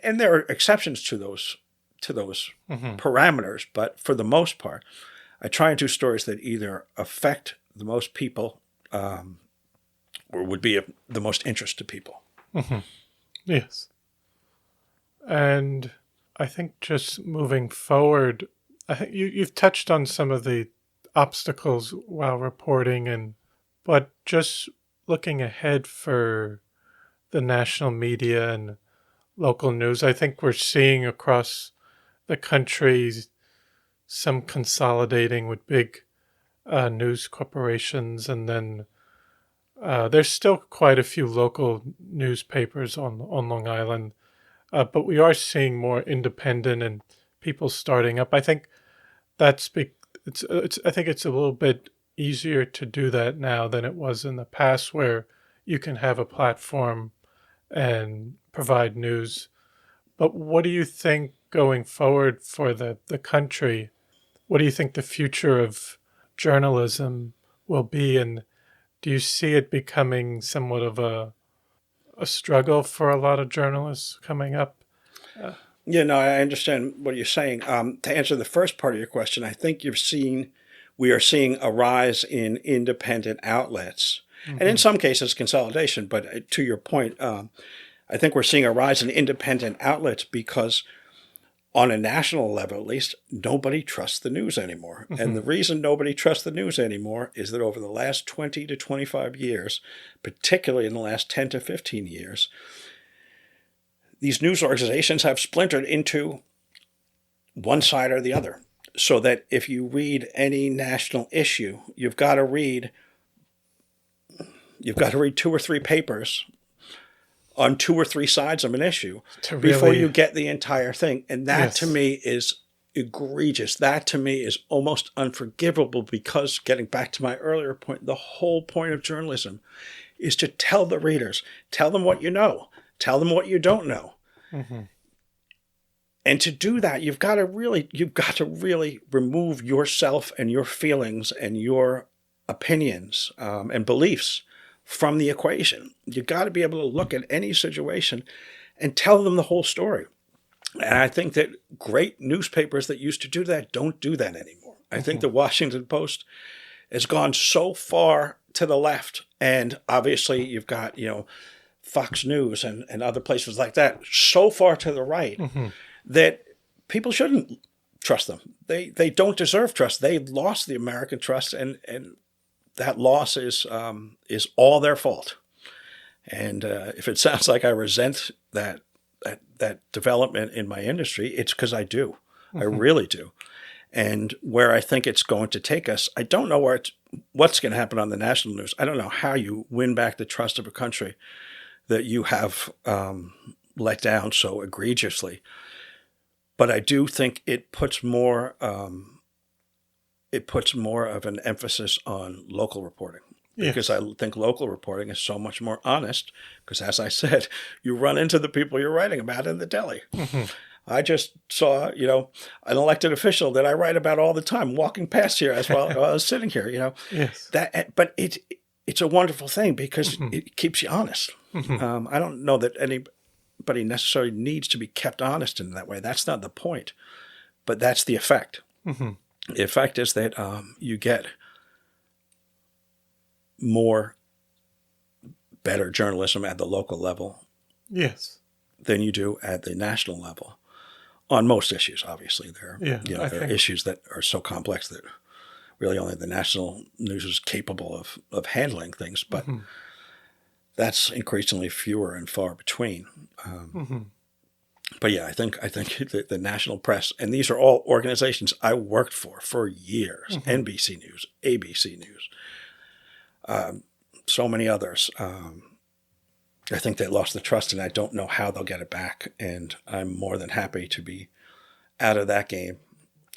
And there are exceptions to those parameters, but for the most part, I try and do stories that either affect the most people or would be of the most interest to people. Yes. And I think just moving forward, I think you've touched on some of the obstacles while reporting, but just looking ahead for the national media and local news, I think we're seeing across the country some consolidating with big news corporations, and then there's still quite a few local newspapers on Long Island, but we are seeing more independent and people starting up. I think I think it's a little bit easier to do that now than it was in the past, where you can have a platform and provide news. But what do you think going forward for the country? What do you think the future of journalism will be? And do you see it becoming somewhat of a struggle for a lot of journalists coming up? I understand what you're saying. To answer the first part of your question, I think we are seeing a rise in independent outlets, and in some cases consolidation. But to your point, I think we're seeing a rise in independent outlets because on a national level, at least, nobody trusts the news anymore. And the reason nobody trusts the news anymore is that over the last 20 to 25 years, particularly in the last 10 to 15 years, these news organizations have splintered into one side or the other. So that if you read any national issue, you've got to read 2 or 3 papers on 2 or 3 sides of an issue before you get the entire thing. And that to me is egregious. That to me is almost unforgivable, because getting back to my earlier point, the whole point of journalism is to tell the readers, tell them what you know, tell them what you don't know. And to do that, you've got to really remove yourself and your feelings and your opinions and beliefs from the equation. You got to be able to look at any situation and tell them the whole story. And I think that great newspapers that used to do that don't do that anymore. I think the Washington Post has gone so far to the left, and obviously you've got, Fox News and other places like that, so far to the right that people shouldn't trust them. They don't deserve trust. They lost the American trust, and that loss is all their fault. And if it sounds like I resent that development in my industry, it's because I do. I really do. And where I think it's going to take us, I don't know what's going to happen on the national news. I don't know how you win back the trust of a country that you have let down so egregiously. But I do think it puts more of an emphasis on local reporting, because I think local reporting is so much more honest, because, as I said, you run into the people you're writing about in the deli. I just saw, an elected official that I write about all the time walking past here as well. I was sitting here, but it's a wonderful thing because it keeps you honest. I don't know that anybody necessarily needs to be kept honest in that way. That's not the point, but that's the effect. The effect is that you get more better journalism at the local level than you do at the national level. On most issues, obviously. There are issues that are so complex that really only the national news is capable of handling things, but that's increasingly fewer and far between. But yeah, I think the national press, and these are all organizations I worked for years. NBC News, ABC News, so many others. I think they lost the trust, and I don't know how they'll get it back. And I'm more than happy to be out of that game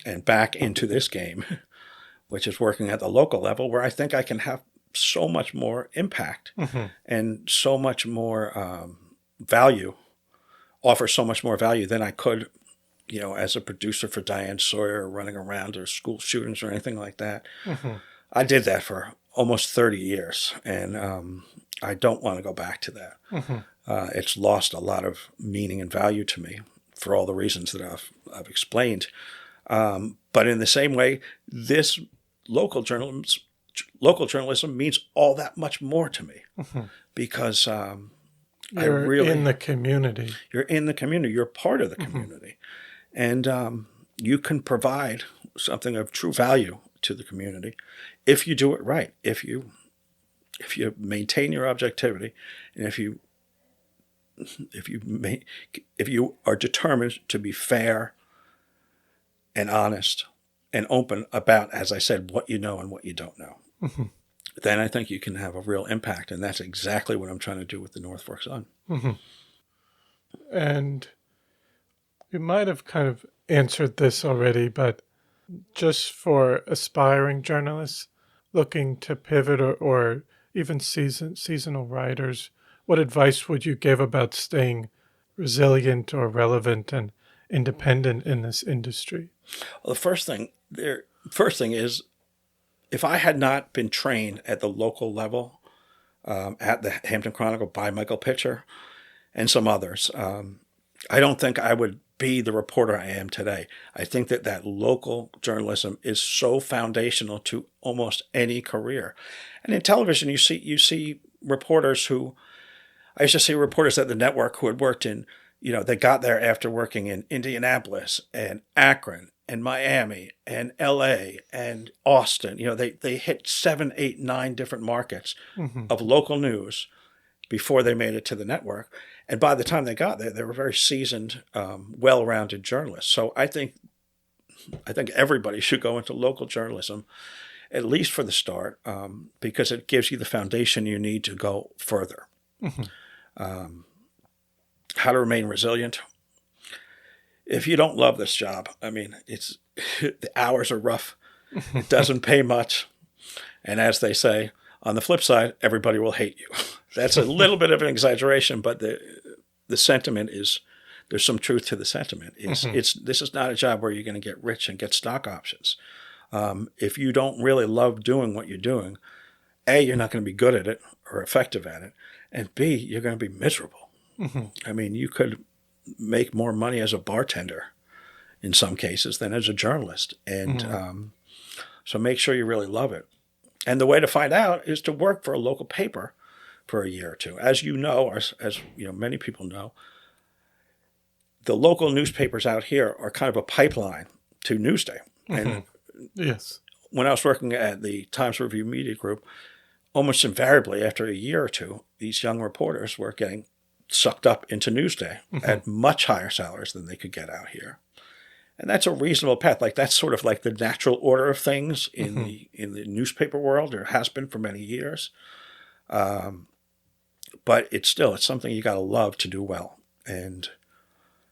and back into this game, which is working at the local level, where I think I can have so much more impact and so much more value, offer so much more value than I could, as a producer for Diane Sawyer, running around, or school shootings or anything like that. I did that for almost 30 years, and I don't want to go back to that. It's lost a lot of meaning and value to me for all the reasons that I've explained. But in the same way, this local journalism means all that much more to me, because you're in the community. You're in the community. You're part of the community, and you can provide something of true value to the community if you do it right. If you maintain your objectivity, and if you are determined to be fair and honest and open about, as I said, what you know and what you don't know, then I think you can have a real impact. And that's exactly what I'm trying to do with the North Fork Sun. And you might have kind of answered this already, but just for aspiring journalists looking to pivot, or even seasonal writers, what advice would you give about staying resilient or relevant and independent in this industry? Well, the first thing is, if I had not been trained at the local level, at the Hampton Chronicle by Michael Pitcher and some others, I don't think I would be the reporter I am today. I think that local journalism is so foundational to almost any career. And in television, you see reporters who, I used to see reporters at the network who had worked in, they got there after working in Indianapolis and Akron and Miami and LA and Austin. They hit 7, 8, 9 different markets of local news before they made it to the network. And by the time they got there, they were very seasoned, well-rounded journalists. So I think everybody should go into local journalism, at least for the start, because it gives you the foundation you need to go further. How to remain resilient. If you don't love this job, the hours are rough. It doesn't pay much. And as they say, on the flip side, everybody will hate you. That's a little bit of an exaggeration, but the sentiment is, there's some truth to the sentiment. This is not a job where you're going to get rich and get stock options. If you don't really love doing what you're doing, A, you're not going to be good at it or effective at it, and B, you're going to be miserable. You could make more money as a bartender in some cases than as a journalist. And so make sure you really love it. And the way to find out is to work for a local paper for a year or two. As you know, or as many people know, the local newspapers out here are kind of a pipeline to Newsday. And yes, when I was working at the Times Review Media Group, almost invariably after a year or two, these young reporters were getting sucked up into Newsday at much higher salaries than they could get out here. And that's a reasonable path. That's sort of like the natural order of things in the newspaper world, or has been for many years. But it's something you got to love to do well. And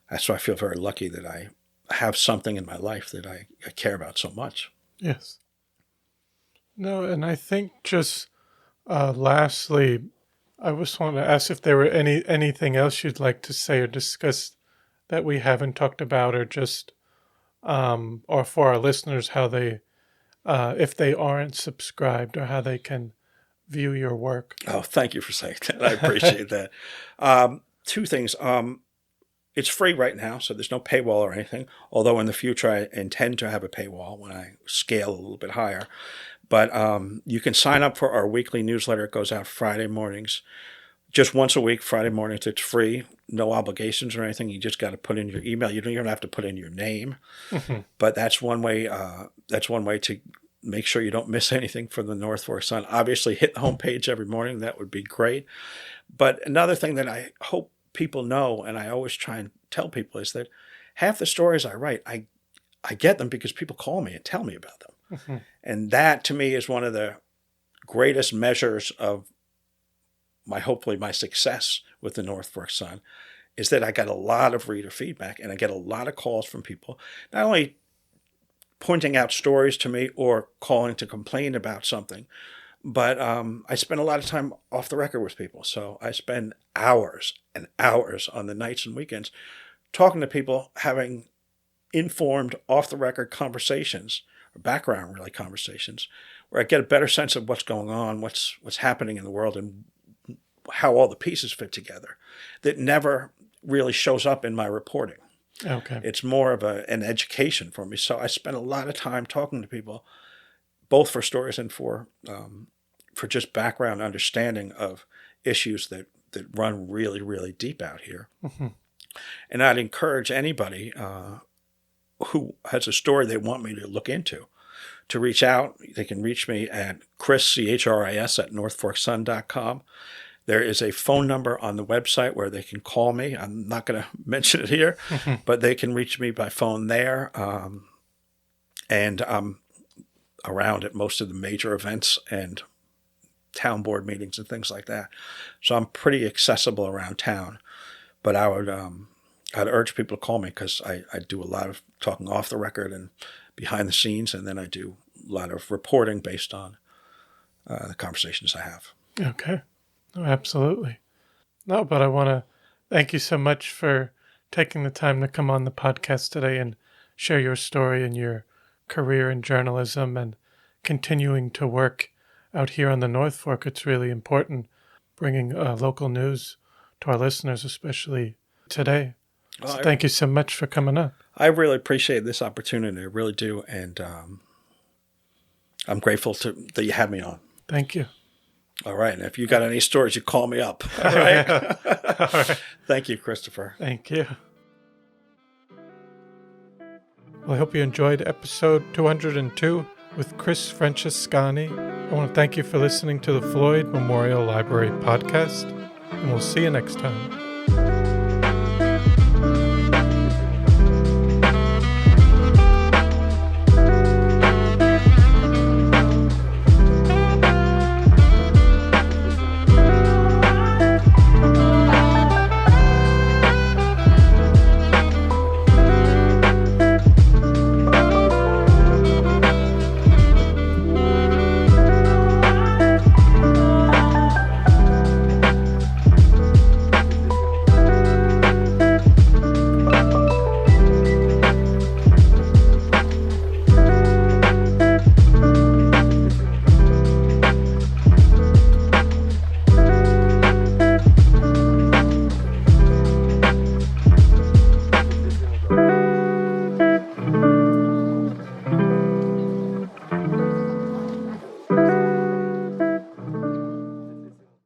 that's why I feel very lucky that I have something in my life that I care about so much. Yes. No, and I think just lastly, I just want to ask if there were anything else you'd like to say or discuss that we haven't talked about, or just or for our listeners, how they, if they aren't subscribed, or how they can view your work. Oh, thank you for saying that. I appreciate that. 2 things. It's free right now, so there's no paywall or anything, although in the future I intend to have a paywall when I scale a little bit higher. But you can sign up for our weekly newsletter. It goes out Friday mornings, just once a week, Friday mornings. It's free, no obligations or anything. You just got to put in your email. You don't even have to put in your name. But that's one way. That's one way to make sure you don't miss anything from the North Fork Sun. Obviously, hit the homepage every morning. That would be great. But another thing that I hope people know, and I always try and tell people is that half the stories I write, I get them because people call me and tell me about them. Mm-hmm. And that to me is one of the greatest measures of hopefully my success with the North Fork Sun, is that I got a lot of reader feedback and I get a lot of calls from people, not only pointing out stories to me or calling to complain about something, but I spend a lot of time off the record with people. So I spend hours and hours on the nights and weekends talking to people, having informed off the record conversations, or background really conversations, where I get a better sense of what's going on, what's happening in the world, and how all the pieces fit together. That never really shows up in my reporting. Okay. It's more of an education for me. So I spend a lot of time talking to people, both for stories and for just background understanding of issues that run really, really deep out here. Mm-hmm. And I'd encourage anybody who has a story they want me to look into to reach out. They can reach me at Chris, CHRIS, at northforksun.com. There is a phone number on the website where they can call me. I'm not going to mention it here, but they can reach me by phone there. And I'm around at most of the major events and town board meetings and things like that. So I'm pretty accessible around town. But I'd urge people to call me because I do a lot of talking off the record and behind the scenes, and then I do a lot of reporting based on the conversations I have. Okay. Oh, absolutely. No, but I want to thank you so much for taking the time to come on the podcast today and share your story and your career in journalism and continuing to work out here on the North Fork. It's really important bringing local news to our listeners, especially today. So thank you so much for coming on. I really appreciate this opportunity. I really do. And I'm grateful that you had me on. Thank you. All right. And if you got any stories, you call me up. All right. All right. Thank you, Christopher. Thank you. Well, I hope you enjoyed episode 202 with Chris Francescani. I want to thank you for listening to the Floyd Memorial Library podcast, and we'll see you next time.